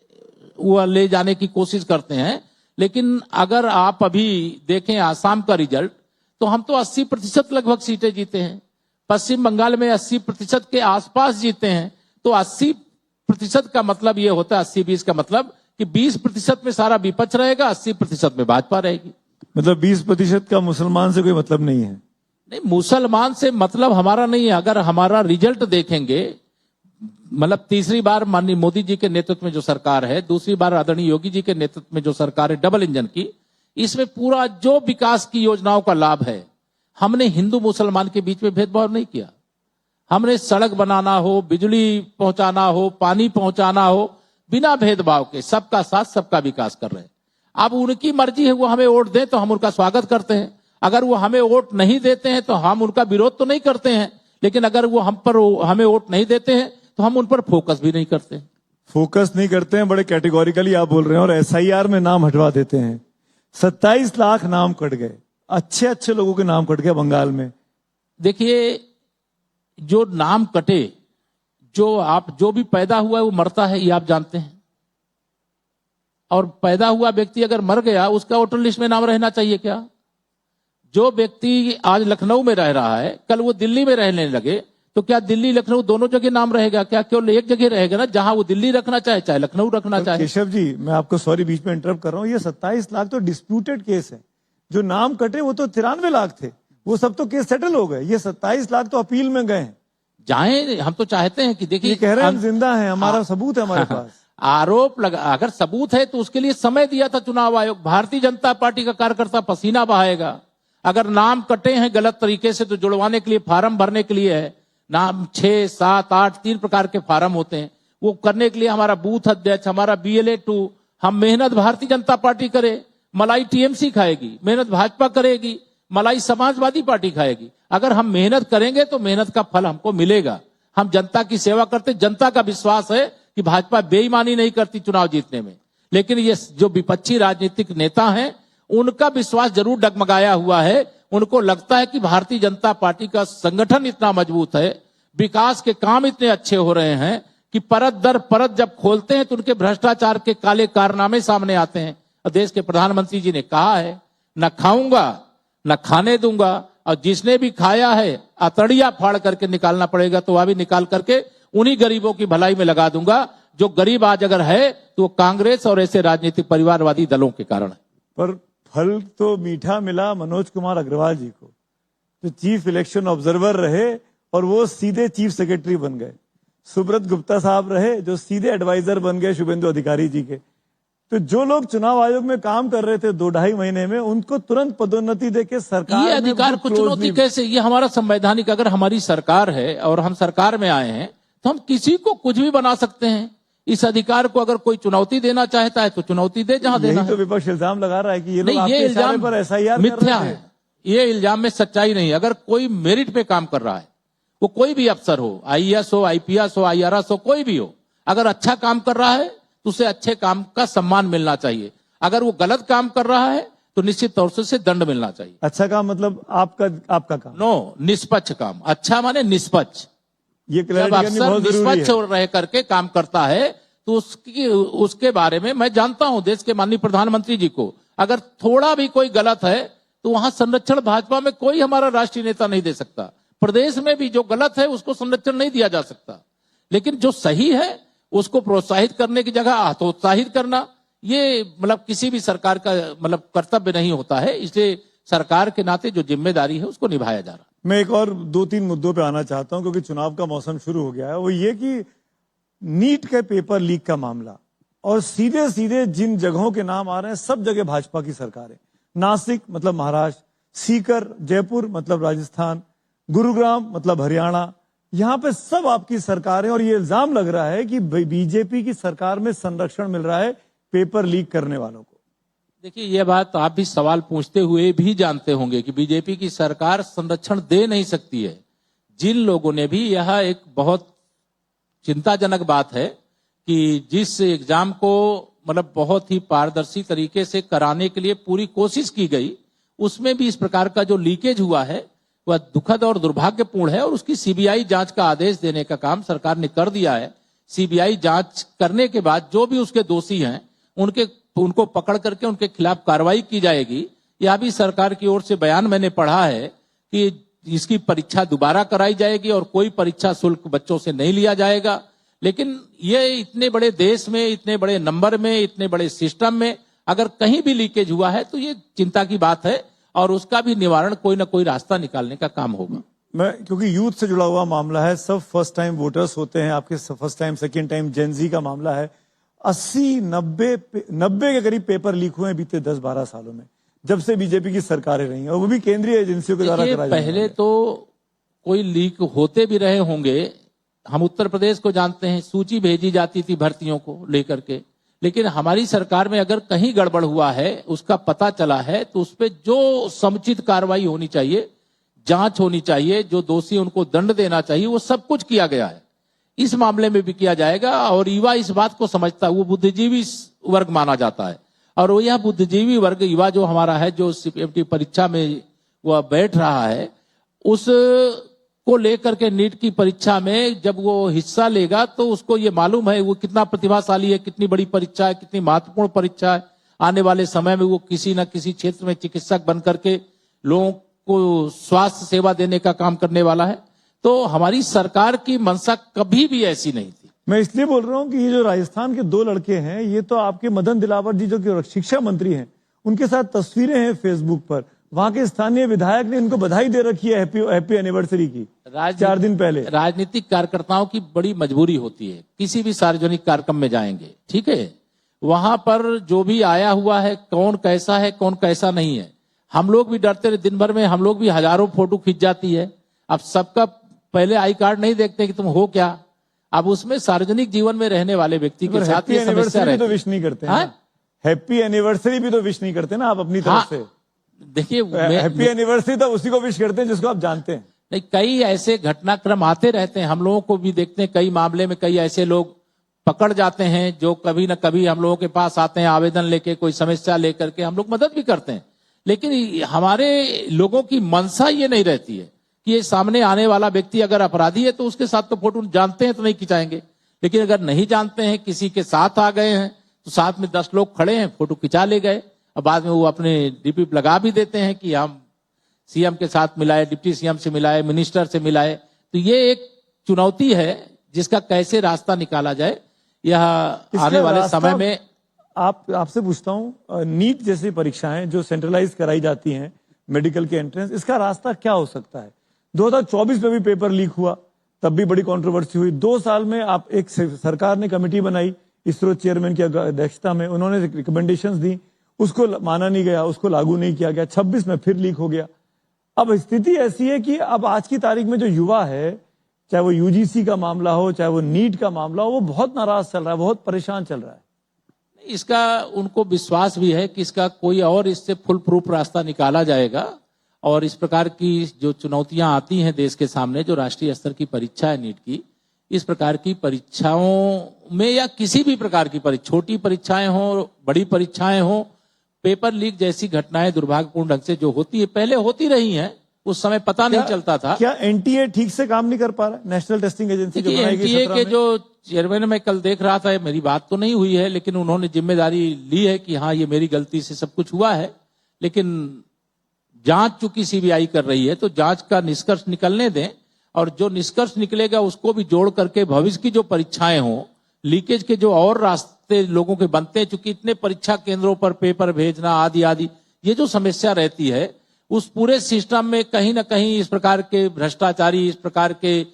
वो ले जाने की कोशिश करते हैं। लेकिन अगर आप अभी देखें आसाम का रिजल्ट, तो हम तो 80% लगभग सीटें जीते हैं। पश्चिम बंगाल में 80% के आसपास जीते हैं। तो 80% का मतलब ये होता है, 80-20 का मतलब कि 20% में सारा विपक्ष रहेगा, 80% में भाजपा रहेगी। मतलब 20% का मुसलमान से कोई मतलब नहीं है? नहीं, मुसलमान से मतलब हमारा नहीं है। अगर हमारा रिजल्ट देखेंगे, मतलब तीसरी बार माननीय मोदी जी के नेतृत्व में जो सरकार है, दूसरी बार आदरणीय योगी जी के नेतृत्व में जो सरकार है डबल इंजन की, इसमें पूरा जो विकास की योजनाओं का लाभ है, हमने हिंदू मुसलमान के बीच में भेदभाव नहीं किया। हमने सड़क बनाना हो, बिजली पहुंचाना हो, पानी पहुंचाना हो, बिना भेदभाव के सबका साथ सबका विकास कर रहे हैं। अब उनकी मर्जी है, वो हमें वोट दें तो हम उनका स्वागत करते हैं। अगर वो हमें वोट नहीं देते हैं तो हम उनका विरोध तो नहीं करते हैं, लेकिन अगर वो हमें वोट नहीं देते हैं तो हम उन पर फोकस भी नहीं करते। फोकस नहीं करते हैं, बड़े कैटेगोरिकली आप बोल रहे हैं, और SIR में नाम हटवा देते हैं। 27 लाख नाम कट गए, अच्छे अच्छे लोगों के नाम कट गए बंगाल में। देखिए, जो नाम कटे, जो भी पैदा हुआ है वो मरता है, ये आप जानते हैं। और पैदा हुआ व्यक्ति अगर मर गया, उसका वोटर लिस्ट में नाम रहना चाहिए क्या? जो व्यक्ति आज लखनऊ में रह रहा है, कल वो दिल्ली में रहने लगे, तो क्या दिल्ली लखनऊ दोनों जगह नाम रहेगा क्या? केवल एक जगह रहेगा ना, जहां वो दिल्ली रखना चाहे चाहे लखनऊ रखना चाहे। केशव जी, मैं आपको सॉरी बीच में इंटरप्ट कर रहा हूं, ये 27 लाख तो डिस्प्यूटेड केस है। जो नाम कटे वो तो 93 लाख थे, वो सब तो केस सेटल हो गए। ये 27 लाख तो अपील में गए हैं। जाए, हम तो चाहते हैं कि देखिए, कह रहे हैं हम जिंदा हैं, हमारा सबूत है हमारे पास। आरोप लगा, अगर सबूत है तो उसके लिए समय दिया था चुनाव आयोग। भारतीय जनता पार्टी का कार्यकर्ता पसीना बहाएगा। अगर नाम कटे हैं गलत तरीके से तो जुड़वाने के लिए, फार्म भरने के लिए है, नाम 6, 7, 8 3 प्रकार के फार्म होते हैं, वो करने के लिए हमारा बूथ अध्यक्ष, हमारा BLA 2, हम मेहनत भारतीय जनता पार्टी करे, मलाई TMC खाएगी, मेहनत भाजपा करेगी, मलाई समाजवादी पार्टी खाएगी। अगर हम मेहनत करेंगे तो मेहनत का फल हमको मिलेगा। हम जनता की सेवा करते, जनता का विश्वास है कि भाजपा बेईमानी नहीं करती चुनाव जीतने में। लेकिन ये जो विपक्षी राजनीतिक नेता हैं, उनका विश्वास जरूर डगमगाया हुआ है। उनको लगता है कि भारतीय जनता पार्टी का संगठन इतना मजबूत है, विकास के काम इतने अच्छे हो रहे हैं कि परत दर परत जब खोलते हैं तो उनके भ्रष्टाचार के काले कारनामे सामने आते हैं। और देश के प्रधानमंत्री जी ने कहा है, न खाऊंगा न खाने दूंगा, और जिसने भी खाया है अतड़िया फाड़ करके निकालना पड़ेगा, तो वह भी निकाल करके उन्हीं गरीबों की भलाई में लगा दूंगा। जो गरीब आज अगर है तो वो कांग्रेस और ऐसे राजनीतिक परिवारवादी दलों के कारण है। पर फल तो मीठा मिला मनोज कुमार अग्रवाल जी को, जो चीफ इलेक्शन ऑब्जर्वर रहे और वो सीधे चीफ सेक्रेटरी बन गए। सुब्रत गुप्ता साहब रहे जो सीधे एडवाइजर बन गए शुभेंदु अधिकारी जी के। तो जो लोग चुनाव आयोग में काम कर रहे थे 2-2.5 महीने में, उनको तुरंत पदोन्नति देके सरकार ये अधिकार को चुनौती कैसे? ये हमारा संवैधानिक, अगर हमारी सरकार है और हम सरकार में आए हैं तो हम किसी को कुछ भी बना सकते हैं। इस अधिकार को अगर कोई चुनौती देना चाहता है तो चुनौती दे, जहां देना है। तो विपक्ष इल्जाम लगा रहा है कि ये लोग नहीं, ये इल्जाम पर SIR मिथ्या है। ये इल्जाम में सच्चाई नहीं है। अगर कोई मेरिट पे काम कर रहा है, वो कोई भी अफसर हो, IAS हो, IPS हो, IRS हो, कोई भी हो, अगर अच्छा काम कर रहा है तो उसे अच्छे काम का सम्मान मिलना चाहिए। अगर वो गलत काम कर रहा है तो निश्चित तौर से उसे दंड मिलना चाहिए। अच्छा काम मतलब आपका काम? नो, निष्पक्ष काम। अच्छा माने निष्पक्ष। ये जब अफसर निष्पक्ष रह करके काम करता है तो उसके बारे में मैं जानता हूं, देश के माननीय प्रधानमंत्री जी को अगर थोड़ा भी कोई गलत है तो वहां संरक्षण भाजपा में कोई हमारा राष्ट्रीय नेता नहीं दे सकता। प्रदेश में भी जो गलत है उसको संरक्षण नहीं दिया जा सकता, लेकिन जो सही है उसको प्रोत्साहित करने की जगह हतोत्साहित करना, ये मतलब किसी भी सरकार का मतलब कर्तव्य नहीं होता है। इसलिए सरकार के नाते जो जिम्मेदारी है उसको निभाया जा रहा है। मैं एक और 2-3 मुद्दों पे आना चाहता हूं क्योंकि चुनाव का मौसम शुरू हो गया है। वो ये कि नीट के पेपर लीक का मामला और सीधे सीधे जिन जगहों के नाम आ रहे हैं सब जगह भाजपा की सरकार है। नासिक मतलब महाराष्ट्र, सीकर जयपुर मतलब राजस्थान, गुरुग्राम मतलब हरियाणा, यहां पे सब आपकी सरकार है और ये इल्जाम लग रहा है कि बीजेपी की सरकार में संरक्षण मिल रहा है पेपर लीक करने वालों को। देखिए, ये बात आप भी सवाल पूछते हुए भी जानते होंगे कि बीजेपी की सरकार संरक्षण दे नहीं सकती है। जिन लोगों ने भी, यह एक बहुत चिंताजनक बात है कि जिस एग्जाम को मतलब बहुत ही पारदर्शी तरीके से कराने के लिए पूरी कोशिश की गई, उसमें भी इस प्रकार का जो लीकेज हुआ है वह दुखद और दुर्भाग्यपूर्ण है और उसकी सीबीआई जांच का आदेश देने का काम सरकार ने कर दिया है। सीबीआई जांच करने के बाद जो भी उसके दोषी हैं उनको पकड़ करके उनके खिलाफ कार्रवाई की जाएगी। यह भी सरकार की ओर से बयान मैंने पढ़ा है कि इसकी परीक्षा दोबारा कराई जाएगी और कोई परीक्षा शुल्क बच्चों से नहीं लिया जाएगा। लेकिन ये इतने बड़े देश में, इतने बड़े नंबर में, इतने बड़े सिस्टम में अगर कहीं भी लीकेज हुआ है तो ये चिंता की बात है और उसका भी निवारण कोई ना कोई रास्ता निकालने का काम होगा। मैं क्योंकि यूथ से जुड़ा हुआ मामला है, सब फर्स्ट टाइम वोटर्स होते हैं, आपके first time second time Gen Z का मामला है। 80-90 के करीब पेपर लीक हुए हैं बीते 10-12 सालों में, जब से बीजेपी की सरकारें रही हैं और वो भी केंद्रीय एजेंसियों के द्वारा कराया। पहले तो कोई लीक होते भी रहे होंगे, हम उत्तर प्रदेश को जानते हैं, सूची भेजी जाती थी भर्तियों को लेकर के, लेकिन हमारी सरकार में अगर कहीं गड़बड़ हुआ है, उसका पता चला है तो उस पर जो समुचित कार्रवाई होनी चाहिए, जांच होनी चाहिए, जो दोषी उनको दंड देना चाहिए, वो सब कुछ किया गया है। इस मामले में भी किया जाएगा और युवा इस बात को समझता है, वो बुद्धिजीवी वर्ग माना जाता है और वो यह बुद्धिजीवी वर्ग युवा जो हमारा है, जो सीपीएफटी परीक्षा में वह बैठ रहा है, उस को लेकर के नीट की परीक्षा में जब वो हिस्सा लेगा तो उसको ये मालूम है वो कितना प्रतिभाशाली है, कितनी बड़ी परीक्षा है, कितनी महत्वपूर्ण परीक्षा है। आने वाले समय में वो किसी न किसी क्षेत्र में चिकित्सक बन करके लोगों को स्वास्थ्य सेवा देने का काम करने वाला है। तो हमारी सरकार की मंशा कभी भी ऐसी नहीं थी। मैं इसलिए बोल रहा हूं कि ये जो राजस्थान के 2 लड़के हैं, ये तो आपके मदन दिलावर जी जो कि शिक्षा मंत्री हैं, उनके साथ तस्वीरें हैं फेसबुक पर। वहां के स्थानीय विधायक ने इनको बधाई दे रखी है हैप्पी एनिवर्सरी की 4 दिन पहले। राजनीतिक कार्यकर्ताओं की बड़ी मजबूरी होती है, किसी भी सार्वजनिक कार्यक्रम में जाएंगे, ठीक है, वहां पर जो भी आया हुआ है, कौन कैसा है कौन कैसा नहीं है, हम लोग भी डरते रहे। दिन भर में हम लोग भी हजारों फोटो खींच जाती है। अब सबका पहले आई कार्ड नहीं देखते कि तुम हो क्या। अब उसमें सार्वजनिक जीवन में रहने वाले व्यक्ति के साथ ये समस्या रहती है। तो विश नहीं करते हैं, हैप्पी एनिवर्सरी भी तो विश नहीं करते ना आप अपनी तरफ से। देखिए, हैप्पी एनिवर्सरी तो उसी को विश करते हैं जिसको आप जानते हैं। नहीं, कई ऐसे घटनाक्रम आते रहते हैं, हम लोगों को भी देखते हैं। कई मामले में कई ऐसे लोग पकड़ जाते हैं जो कभी न कभी हम लोगों के पास आते हैं आवेदन लेके, कोई समस्या लेकर के, हम लोग मदद भी करते हैं। लेकिन हमारे लोगों की मंशा ये नहीं रहती है कि ये सामने आने वाला व्यक्ति अगर अपराधी है तो उसके साथ तो फोटो जानते हैं तो नहीं खिंचाएंगे, लेकिन अगर नहीं जानते हैं, किसी के साथ आ गए हैं तो साथ में 10 लोग खड़े हैं, फोटो खिंचा ले गए और बाद में वो अपने डीपी लगा भी देते हैं कि हम सीएम के साथ मिलाए, डिप्टी सीएम से मिलाए, मिनिस्टर से मिलाए। तो ये एक चुनौती है जिसका कैसे रास्ता निकाला जाए, यह आने वाले समय में। आपसे पूछता हूं, नीट जैसी परीक्षाएं जो सेंट्रलाइज कराई जाती हैं, मेडिकल के एंट्रेंस, इसका रास्ता क्या हो सकता है? 2024 में भी पेपर लीक हुआ, तब भी बड़ी कंट्रोवर्सी हुई। 2 साल में आप एक सरकार ने कमेटी बनाई इसरो चेयरमैन की अध्यक्षता में, उन्होंने रिकमेंडेशंस दी, उसको माना नहीं गया, उसको लागू नहीं किया गया। 26 में फिर लीक हो गया। अब स्थिति ऐसी है कि अब आज की तारीख में जो युवा है, चाहे वो यूजीसी का मामला हो, चाहे वो नीट का मामला हो, वो बहुत नाराज चल रहा है, बहुत परेशान चल रहा है। इसका उनको विश्वास भी है कि इसका कोई और इससे फुल प्रूफ रास्ता निकाला जाएगा और इस प्रकार की जो चुनौतियां आती हैं देश के सामने, जो राष्ट्रीय स्तर की परीक्षा है नीट की, इस प्रकार की परीक्षाओं में या किसी भी प्रकार की छोटी परीक्षाएं हो, बड़ी परीक्षाएं हो, पेपर लीक जैसी घटनाएं दुर्भाग्यपूर्ण ढंग से जो होती है, पहले होती रही हैं, उस समय पता नहीं चलता था। क्या एनटीए ठीक से काम नहीं कर पा रहा है? नेशनल टेस्टिंग एजेंसी जो बनाई गई एनटीए के जो चेयरमैन मैं कल देख रहा था, मेरी बात तो नहीं हुई है, लेकिन उन्होंने जिम्मेदारी ली है कि हाँ ये मेरी गलती से सब कुछ हुआ है। लेकिन जांच चूंकि सीबीआई कर रही है तो जांच का निष्कर्ष निकलने दें और जो निष्कर्ष निकलेगा उसको भी जोड़ करके भविष्य की जो परीक्षाएं हो, लीकेज के जो और रास्ते लोगों के बनते हैं, चूंकि इतने परीक्षा केंद्रों पर पेपर भेजना आदि आदि, ये जो समस्या रहती है, उस पूरे सिस्टम में कहीं ना कहीं इस प्रकार के भ्रष्टाचारी, इस प्रकार के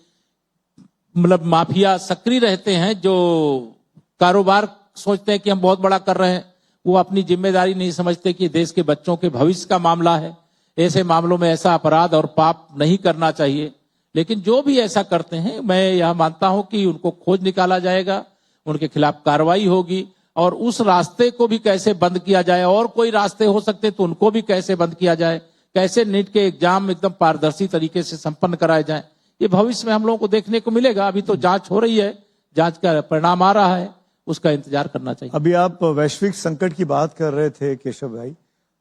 मतलब माफिया सक्रिय रहते हैं, जो कारोबार सोचते हैं कि हम बहुत बड़ा कर रहे हैं। वो अपनी जिम्मेदारी नहीं समझते कि देश के बच्चों के भविष्य का मामला है। ऐसे मामलों में ऐसा अपराध और पाप नहीं करना चाहिए। लेकिन जो भी ऐसा करते हैं, मैं यह मानता हूं कि उनको खोज निकाला जाएगा, उनके खिलाफ कार्रवाई होगी, और उस रास्ते को भी कैसे बंद किया जाए, और कोई रास्ते हो सकते तो उनको भी कैसे बंद किया जाए, कैसे नीट के एग्जाम एकदम पारदर्शी तरीके से संपन्न कराए जाए, ये भविष्य में हम लोगों को देखने को मिलेगा। अभी तो जांच हो रही है, जांच का परिणाम आ रहा है, उसका इंतजार करना चाहिए। अभी आप वैश्विक संकट की बात कर रहे थे केशव भाई,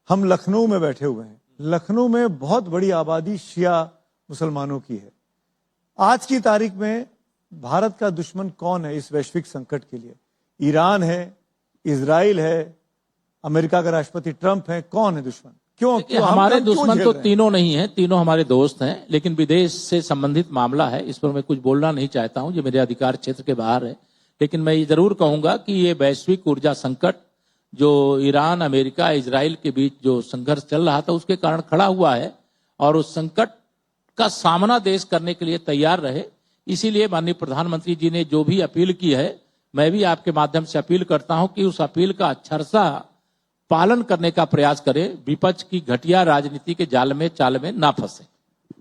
हम लखनऊ में बैठे हुए हैं। लखनऊ में बहुत बड़ी आबादी शिया मुसलमानों की है। आज की तारीख में भारत का दुश्मन कौन है इस वैश्विक संकट के लिए? ईरान है, इजराइल है, अमेरिका का राष्ट्रपति ट्रंप है, कौन है दुश्मन? क्यों हमारे दुश्मन तो तीनों नहीं है, तीनों हमारे दोस्त हैं, लेकिन विदेश से संबंधित मामला है, इस पर मैं कुछ बोलना नहीं चाहता हूं, जो मेरे अधिकार क्षेत्र के बाहर है। लेकिन मैं ये जरूर कहूंगा कि ये वैश्विक ऊर्जा संकट जो ईरान, अमेरिका, इजराइल के बीच जो संघर्ष चल रहा था, उसके कारण खड़ा हुआ है, और उस संकट का सामना देश करने के लिए तैयार रहे। इसीलिए माननीय प्रधानमंत्री जी ने जो भी अपील की है, मैं भी आपके माध्यम से अपील करता हूं कि उस अपील का अक्षरशः पालन करने का प्रयास करें, विपक्ष की घटिया राजनीति के जाल में चाल में ना फंसे।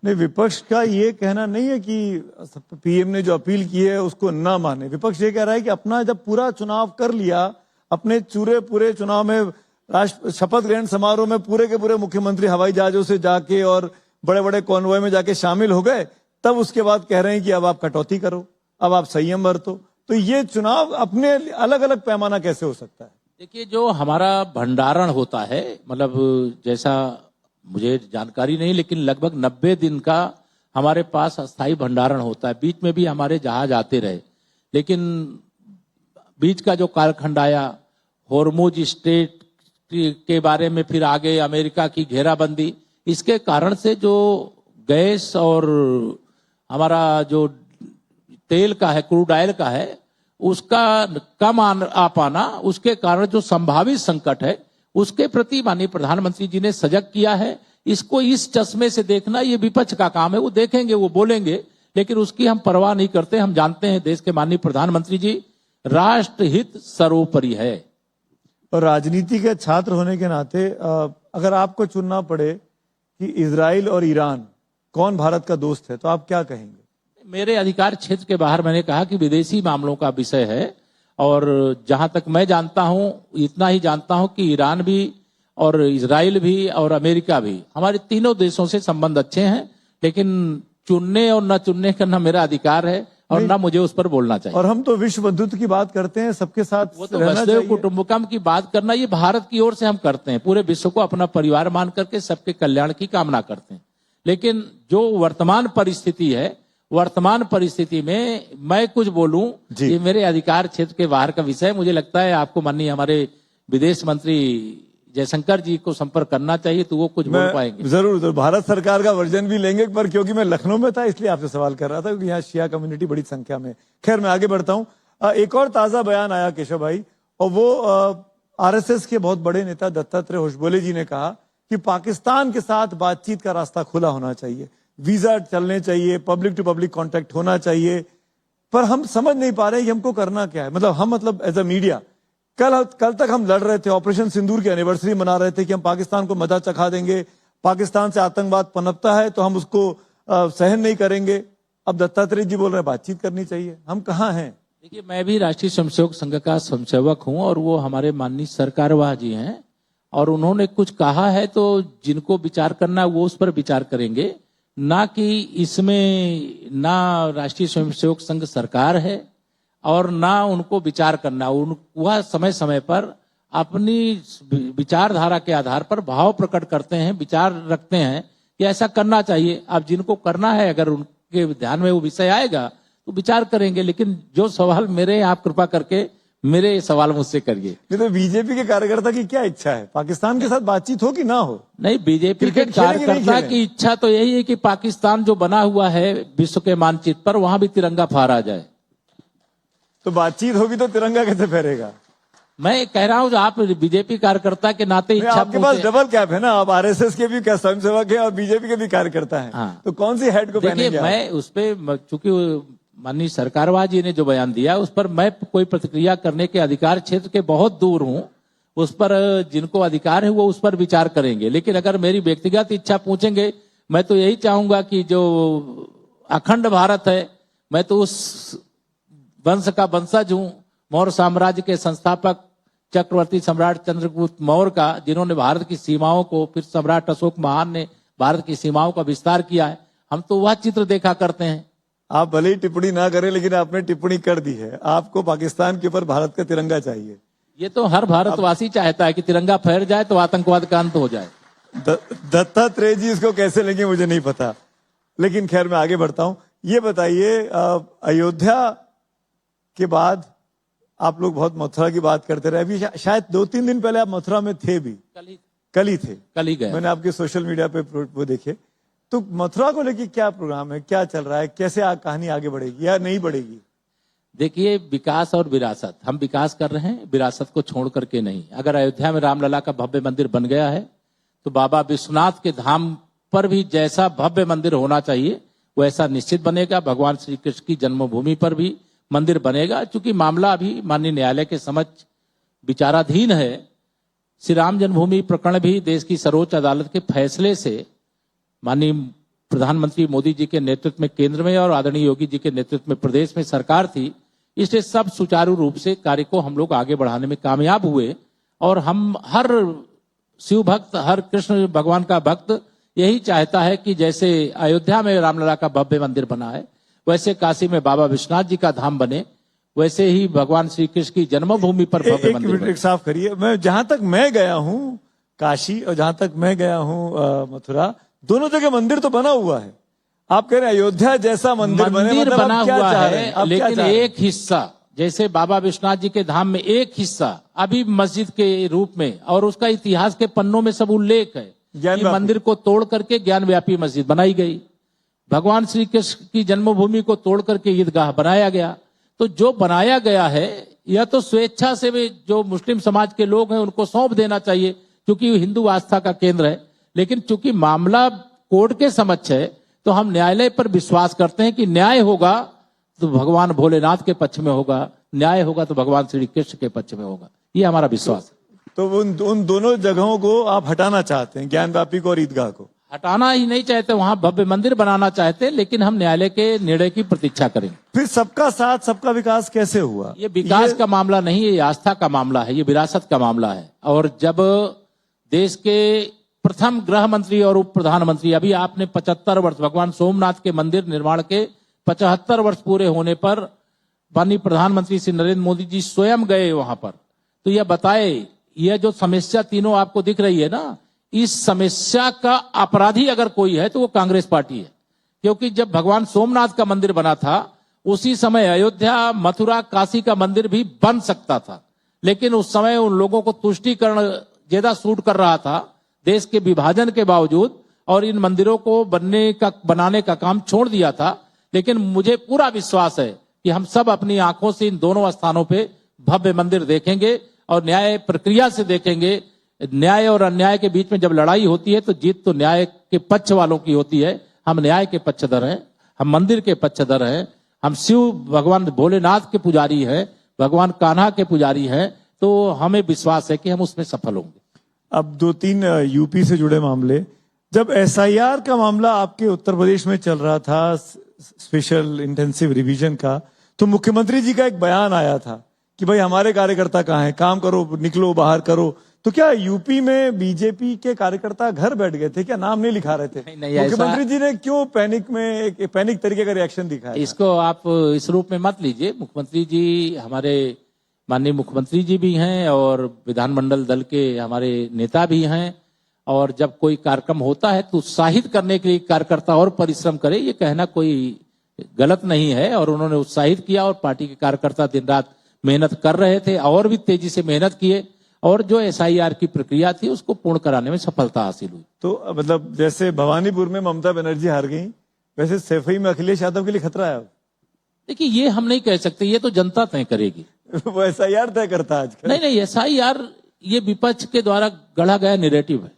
नहीं, विपक्ष का ये कहना नहीं है कि पीएम ने जो अपील की है उसको ना माने। विपक्ष ये कह रहा है कि अपना जब पूरा चुनाव कर लिया, अपने पूरे चुनाव में राष्ट्र शपथ ग्रहण समारोह में पूरे के पूरे मुख्यमंत्री हवाई जहाजों से जाके और बड़े बड़े कॉन्वॉय में जाके शामिल हो गए, तब उसके बाद कह रहे हैं कि अब आप कटौती करो, अब आप संयम बरतो। तो ये चुनाव अपने अलग अलग पैमाना कैसे हो सकता है? देखिए, जो हमारा भंडारण होता है, मतलब जैसा मुझे जानकारी नहीं, लेकिन लगभग 90 दिन का हमारे पास अस्थायी भंडारण होता है। बीच में भी हमारे जहाज आते रहे, लेकिन बीच का जो कालखंड आया, होर्मुज स्ट्रेट के बारे में, फिर आगे अमेरिका की घेराबंदी, इसके कारण से जो गैस और हमारा जो तेल का है, क्रूड ऑयल का है, उसका कम आ पाना, उसके कारण जो संभावित संकट है, उसके प्रति माननीय प्रधानमंत्री जी ने सजग किया है। इसको इस चश्मे से देखना ये विपक्ष का काम है। वो देखेंगे, वो बोलेंगे, लेकिन उसकी हम परवाह नहीं करते। हम जानते हैं देश के माननीय प्रधानमंत्री जी, राष्ट्र हित सर्वोपरि है। और राजनीति के छात्र होने के नाते अगर आपको चुनना पड़े कि इजराइल और ईरान कौन भारत का दोस्त है, तो आप क्या कहेंगे? मेरे अधिकार क्षेत्र के बाहर मैंने कहा कि विदेशी मामलों का विषय है, और जहां तक मैं जानता हूं, इतना ही जानता हूं कि ईरान भी और इजराइल भी और अमेरिका भी, हमारे तीनों देशों से संबंध अच्छे हैं। लेकिन चुनने और न चुनने का ना मेरा अधिकार है और ना मुझे उस पर बोलना चाहिए। और हम तो विश्व बंधुत्व की बात करते हैं, सबके साथ वो तो वसुधैव कुटुंबकम की बात करना, ये भारत की ओर से हम करते हैं। पूरे विश्व को अपना परिवार मान करके सबके कल्याण की कामना करते हैं। लेकिन जो वर्तमान परिस्थिति है, वर्तमान परिस्थिति में मैं कुछ बोलूं, ये मेरे अधिकार क्षेत्र के बाहर का विषय। मुझे लगता है आपको माननीय हमारे विदेश मंत्री जयशंकर जी को संपर्क करना चाहिए, तो वो कुछ बोल पाएंगे। जरूर भारत सरकार का वर्जन भी लेंगे, पर क्योंकि मैं लखनऊ में था इसलिए आपसे सवाल कर रहा था, क्योंकि यहाँ शिया कम्युनिटी बड़ी संख्या में। खैर, मैं आगे बढ़ता हूँ। एक और ताजा बयान आया केशव भाई, और वो आरएसएस के बहुत बड़े नेता दत्तात्रेय होसबोले जी ने कहा कि पाकिस्तान के साथ बातचीत का रास्ता खुला होना चाहिए, वीजा चलने चाहिए, पब्लिक टू पब्लिक कांटेक्ट होना चाहिए। पर हम समझ नहीं पा रहे कि हमको करना क्या है। मतलब एज अ मीडिया, कल तक हम लड़ रहे थे, ऑपरेशन सिंदूर की एनिवर्सरी मना रहे थे कि हम पाकिस्तान को मजा चखा देंगे, पाकिस्तान से आतंकवाद पनपता है तो हम उसको सहन नहीं करेंगे। अब दत्तात्रेय जी बोल रहे हैं बातचीत करनी चाहिए। हम कहाँ हैं? देखिए, मैं भी राष्ट्रीय स्वयंसेवक संघ का स्वयंसेवक हूं, और वो हमारे माननीय सरकारवाह जी हैं, और उन्होंने कुछ कहा है तो जिनको विचार करना वो उस पर विचार करेंगे, ना कि इसमें ना राष्ट्रीय स्वयंसेवक संघ सरकार है और ना उनको विचार करना। वह समय समय पर अपनी विचारधारा के आधार पर भाव प्रकट करते हैं, विचार रखते हैं कि ऐसा करना चाहिए। अब जिनको करना है, अगर उनके ध्यान में वो विषय आएगा तो विचार करेंगे। लेकिन जो सवाल मेरे, आप कृपा करके मेरे सवाल मुझसे करिए। नहीं तो बीजेपी के कार्यकर्ता की क्या इच्छा है, पाकिस्तान के साथ बातचीत हो कि ना हो? नहीं, बीजेपी के कार्यकर्ता की इच्छा तो यही है कि पाकिस्तान जो बना हुआ है विश्व के मानचित्र पर, वहां भी तिरंगा फहरा जाए। तो बातचीत होगी तो तिरंगा कैसे फहरेगा? मैं कह रहा हूं जो आप बीजेपी कार्यकर्ता के नाते नहीं, इच्छा आपके पास पूछे- डबल कैप है ना, आप आरएसएस के भी क्या स्वयंसेवक है और बीजेपी के भी कार्यकर्ता है। हाँ। तो कौन सी हेड को देखिए पहनेंगे आप? मैं उस पे चूंकि माननीय सरकारवाह जी ने जो बयान दिया उस पर मैं कोई प्रतिक्रिया करने के अधिकार क्षेत्र के बहुत दूर हूं। उस पर जिनको अधिकार है वो उस पर विचार करेंगे, लेकिन अगर मेरी व्यक्तिगत इच्छा पूछेंगे, मैं तो यही चाहूंगा कि जो अखंड भारत है, मैं तो उस वंश का वंशज हूं, मौर्य साम्राज्य के संस्थापक चक्रवर्ती सम्राट चंद्रगुप्त मौर्य का, जिन्होंने भारत की सीमाओं को, फिर सम्राट अशोक महान ने भारत की सीमाओं का विस्तार किया है। हम तो वह चित्र देखा करते हैं। आप भले ही टिप्पणी ना करें, लेकिन आपने टिप्पणी कर दी है। आपको पाकिस्तान के ऊपर भारत का तिरंगा चाहिए। ये तो हर भारतवासी चाहता है कि तिरंगा फहर जाए तो आतंकवाद का अंत हो जाए। दत्तात्रेय जी इसको कैसे लेंगे मुझे नहीं पता, लेकिन खैर मैं आगे बढ़ता हूं। ये बताइए, अयोध्या के बाद आप लोग बहुत मथुरा की बात करते रहे। अभी शायद 2-3 दिन पहले आप मथुरा में थे भी, कल ही थे, कल ही गए। मैंने आपके सोशल मीडिया पे वो देखे। तो मथुरा को लेके क्या प्रोग्राम है, क्या चल रहा है, कैसे कहानी आगे बढ़ेगी या नहीं बढ़ेगी? देखिए, विकास और विरासत, हम विकास कर रहे हैं, विरासत को छोड़ करके नहीं। अगर अयोध्या में रामलला का भव्य मंदिर बन गया है तो बाबा विश्वनाथ के धाम पर भी जैसा भव्य मंदिर होना चाहिए वैसा निश्चित बनेगा। भगवान श्री कृष्ण की जन्मभूमि पर भी मंदिर बनेगा। चूंकि मामला अभी माननीय न्यायालय के समक्ष विचाराधीन है, श्री राम जन्मभूमि प्रकरण भी देश की सर्वोच्च अदालत के फैसले से माननीय प्रधानमंत्री मोदी जी के नेतृत्व में केंद्र में और आदरणीय योगी जी के नेतृत्व में प्रदेश में सरकार थी, इसलिए सब सुचारू रूप से कार्य को हम लोग आगे बढ़ाने में कामयाब हुए। और हम हर शिव भक्त, हर कृष्ण भगवान का भक्त यही चाहता है कि जैसे अयोध्या में रामलला का भव्य मंदिर बना है, वैसे काशी में बाबा विश्वनाथ जी का धाम बने, वैसे ही भगवान श्री कृष्ण की जन्मभूमि पर भव्य मंदिर बने। एक साफ करिए, मैं जहां तक मैं गया हूं काशी और जहां तक मैं गया हूं मथुरा, दोनों जगह मंदिर तो बना हुआ है। आप कह रहे हैं अयोध्या जैसा मंदिर बने, मंदिर मतलब बना आप क्या हुआ चाह रहे हैं? है, आप क्या लेकिन चाह रहे हैं? एक हिस्सा जैसे बाबा विश्वनाथ जी के धाम में एक हिस्सा अभी मस्जिद के रूप में, और उसका इतिहास के पन्नों में सब उल्लेख है कि मंदिर को तोड़ करके ज्ञानव्यापी मस्जिद बनाई गई। भगवान श्री कृष्ण की जन्मभूमि को तोड़ करके ईदगाह बनाया गया। तो जो बनाया गया है यह तो स्वेच्छा से भी जो मुस्लिम समाज के लोग हैं उनको सौंप देना चाहिए, क्योंकि हिंदू आस्था का केंद्र है। लेकिन चूंकि मामला कोर्ट के समक्ष है तो हम न्यायालय पर विश्वास करते हैं कि न्याय होगा तो भगवान भोलेनाथ के पक्ष में होगा, न्याय होगा तो भगवान श्री कृष्ण के पक्ष में होगा, ये हमारा विश्वास है। तो उन दोनों जगहों को आप हटाना चाहते हैं, ज्ञानव्यापी को और ईदगाह को? हटाना ही नहीं चाहते, वहां भव्य मंदिर बनाना चाहते हैं, लेकिन हम न्यायालय के निर्णय की प्रतीक्षा करेंगे। फिर सबका साथ सबका विकास कैसे हुआ? ये विकास का मामला नहीं है, ये आस्था का मामला है, ये विरासत का मामला है। और जब देश के प्रथम गृह मंत्री और उप प्रधानमंत्री, अभी आपने 75 वर्ष भगवान सोमनाथ के मंदिर निर्माण के 75 वर्ष पूरे होने पर माननीय प्रधानमंत्री श्री नरेंद्र मोदी जी स्वयं गए वहां पर, तो यह बताए यह जो समस्या तीनों आपको दिख रही है ना, इस समस्या का अपराधी अगर कोई है तो वो कांग्रेस पार्टी है। क्योंकि जब भगवान सोमनाथ का मंदिर बना था उसी समय अयोध्या, मथुरा, काशी का मंदिर भी बन सकता था, लेकिन उस समय उन लोगों को तुष्टीकरण ज्यादा सूट कर रहा था देश के विभाजन के बावजूद, और इन मंदिरों को बनाने का काम छोड़ दिया था। लेकिन मुझे पूरा विश्वास है कि हम सब अपनी आंखों से इन दोनों स्थानों पे भव्य मंदिर देखेंगे और न्याय प्रक्रिया से देखेंगे। न्याय और अन्याय के बीच में जब लड़ाई होती है तो जीत तो न्याय के पक्ष वालों की होती है। हम न्याय के पक्षधर हैं, हम मंदिर के पक्षधर हैं, हम शिव भगवान भोलेनाथ के पुजारी हैं, भगवान कान्हा के पुजारी हैं, तो हमें विश्वास है कि हम उसमें सफल होंगे। अब 2-3 यूपी से जुड़े मामले, जब एसआईआर का मामला आपके उत्तर प्रदेश में चल रहा था, स्पेशल इंटेंसिव रिवीजन का, तो मुख्यमंत्री जी का एक बयान आया था कि भाई हमारे कार्यकर्ता कहाँ हैं, काम करो, निकलो बाहर करो। तो क्या यूपी में बीजेपी के कार्यकर्ता घर बैठ गए थे, क्या नाम नहीं लिखा रहे थे? नहीं, मुख्यमंत्री जी ने क्यों पैनिक तरीके का रिएक्शन दिखाया? इसको आप इस रूप में मत लीजिए। मुख्यमंत्री जी हमारे माननीय मुख्यमंत्री जी भी हैं और विधानमंडल दल के हमारे नेता भी हैं, और जब कोई कार्यक्रम होता है तो उत्साहित करने के लिए कार्यकर्ता और परिश्रम करे, ये कहना कोई गलत नहीं है। और उन्होंने उत्साहित किया और पार्टी के कार्यकर्ता दिन रात मेहनत कर रहे थे और भी तेजी से मेहनत किए, और जो एसआईआर की प्रक्रिया थी उसको पूर्ण कराने में सफलता हासिल हुई। तो मतलब जैसे भवानीपुर में ममता बनर्जी हार गई, वैसे सैफई में अखिलेश यादव के लिए खतरा है? देखिए, ये हम नहीं कह सकते, ये तो जनता तय करेगी। वो SIR तय करता है आजकल। नहीं नहीं, SIR ये विपक्ष के द्वारा गढ़ा गया नैरेटिव है,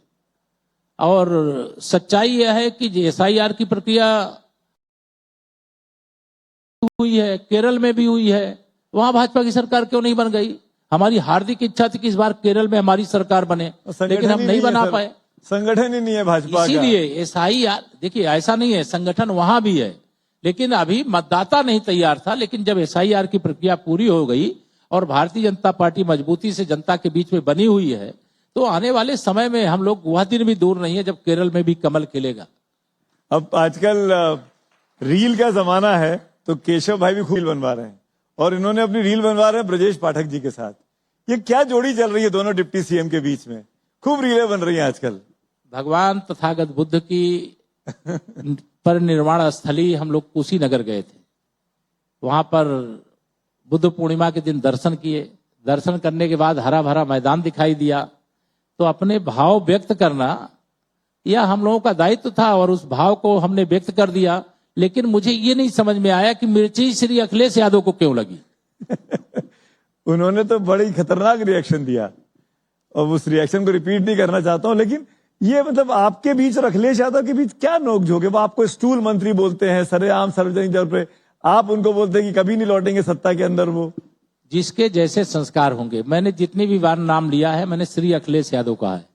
और सच्चाई यह है कि SIR की प्रक्रिया हुई है, केरल में भी हुई है, वहां भाजपा की सरकार क्यों नहीं बन गई? हमारी हार्दिक इच्छा थी कि इस बार केरल में हमारी सरकार बने, लेकिन हम नहीं बना पाए। संगठन ही नहीं है भाजपा का। इसीलिए SIR, देखिए ऐसा नहीं है, संगठन वहां भी है, लेकिन अभी मतदाता नहीं तैयार था। लेकिन जब SIR की प्रक्रिया पूरी हो गई और भारतीय जनता पार्टी मजबूती से जनता के बीच में बनी हुई है, तो आने वाले समय में हम लोग, वह दिन भी दूर नहीं है जब केरल में भी कमल खिलेगा। अब आजकल रील का जमाना है, तो केशव भाई भी खूब रील बनवा रहे हैं, और इन्होंने अपनी रील बनवा रहे हैं ब्रजेश पाठक जी के साथ। ये क्या जोड़ी चल रही है दोनों डिप्टी CM के बीच में? खूब रीलें बन रही हैं आजकल। भगवान तथागत बुद्ध की परिनिर्वाण स्थली हम लोग कुशीनगर गए थे। वहां पर बुद्ध पूर्णिमा के दिन दर्शन किए। दर्शन करने के बाद हरा भरा मैदान दिखाई दिया, तो अपने भाव व्यक्त करना यह हम लोगों का दायित्व था, और उस भाव को हमने व्यक्त कर दिया। लेकिन मुझे ये नहीं समझ में आया कि मिर्ची श्री अखिलेश यादव को क्यों लगी। उन्होंने तो बड़ी खतरनाक रिएक्शन दिया, और उस रिएक्शन को रिपीट नहीं करना चाहता हूं, लेकिन ये मतलब आपके बीच और अखिलेश यादव के बीच क्या नोकझोंक है? वो आपको स्टूल मंत्री बोलते हैं सरेआम सार्वजनिक तौर पे, आप उनको बोलते हैं कि कभी नहीं लौटेंगे सत्ता के अंदर। वो जिसके जैसे संस्कार होंगे, मैंने जितनी भी बार नाम लिया है मैंने श्री अखिलेश यादव कहा है,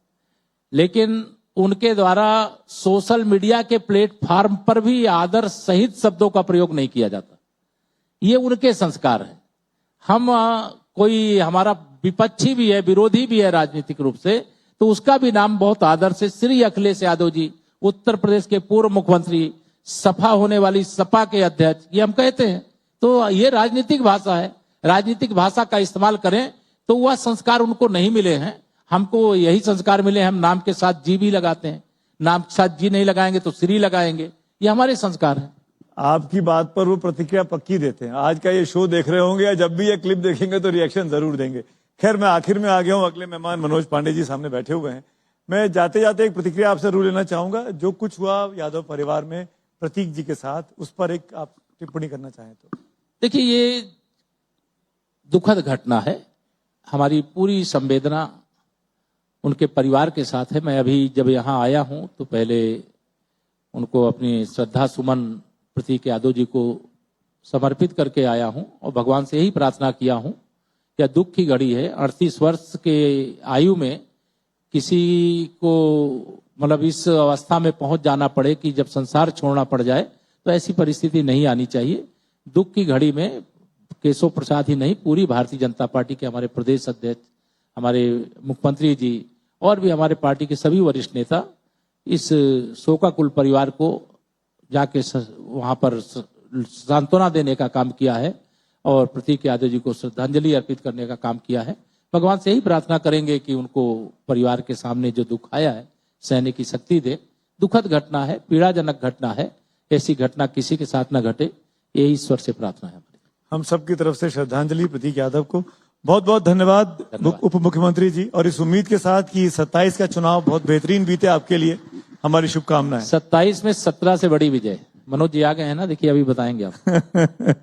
लेकिन उनके द्वारा सोशल मीडिया के प्लेटफॉर्म पर भी आदर सहित शब्दों का प्रयोग नहीं किया जाता। ये उनके संस्कार है। हम कोई हमारा विपक्षी भी है, विरोधी भी है राजनीतिक रूप से, तो उसका भी नाम बहुत आदर से श्री अखिलेश यादव जी, उत्तर प्रदेश के पूर्व मुख्यमंत्री, सपा होने वाली सपा के अध्यक्ष, ये हम कहते हैं। तो ये राजनीतिक भाषा है, राजनीतिक भाषा का इस्तेमाल करें, तो वह संस्कार उनको नहीं मिले हैं। हमको यही संस्कार मिले हैं, हम नाम के साथ जी भी लगाते हैं, नाम के साथ जी नहीं लगाएंगे तो श्री लगाएंगे, ये हमारे संस्कार हैं। आपकी बात पर वो प्रतिक्रिया पक्की देते हैं। आज का ये शो देख रहे होंगे, या जब भी ये क्लिप देखेंगे तो रिएक्शन जरूर देंगे। खैर, मैं आखिर में आ गया हूं, अगले मेहमान मनोज पांडे जी सामने बैठे हुए हैं। मैं जाते जाते एक प्रतिक्रिया आपसे जरूर लेना चाहूंगा। जो कुछ हुआ यादव परिवार में प्रतीक जी के साथ, उस पर एक आप टिप्पणी करना चाहें तो। देखिए, ये दुखद घटना है, हमारी पूरी संवेदना उनके परिवार के साथ है। मैं अभी जब यहाँ आया हूं तो पहले उनको अपनी श्रद्धा सुमन प्रतीक यादव जी को समर्पित करके आया हूं, और भगवान से यही प्रार्थना किया हूं कि दुख की घड़ी है। 38 वर्ष के आयु में किसी को मतलब इस अवस्था में पहुंच जाना पड़े कि जब संसार छोड़ना पड़ जाए, तो ऐसी परिस्थिति नहीं आनी चाहिए। दुख की घड़ी में केशव प्रसाद ही नहीं, पूरी भारतीय जनता पार्टी के हमारे प्रदेश अध्यक्ष, हमारे मुख्यमंत्री जी, और भी हमारे पार्टी के सभी वरिष्ठ नेता इस शोकाकुल परिवार को जाके वहां पर सांत्वना देने का काम किया है, और प्रतीक यादव जी को श्रद्धांजलि अर्पित करने का काम किया है। भगवान से यही प्रार्थना करेंगे कि उनको परिवार के सामने जो दुख आया है सहने की शक्ति दे। दुखद घटना है, पीड़ाजनक घटना है, ऐसी घटना किसी के साथ न घटे, यही ईश्वर से प्रार्थना है। हम सबकी तरफ से श्रद्धांजलि प्रतीक यादव को। बहुत बहुत धन्यवाद उप मुख्यमंत्री जी, और इस उम्मीद के साथ कि 27 का चुनाव बहुत बेहतरीन बीते आपके लिए, हमारी शुभकामनाएं। 27 में 17 से बड़ी विजय। मनोज जी आ गए हैं ना, देखिए अभी बताएंगे आप।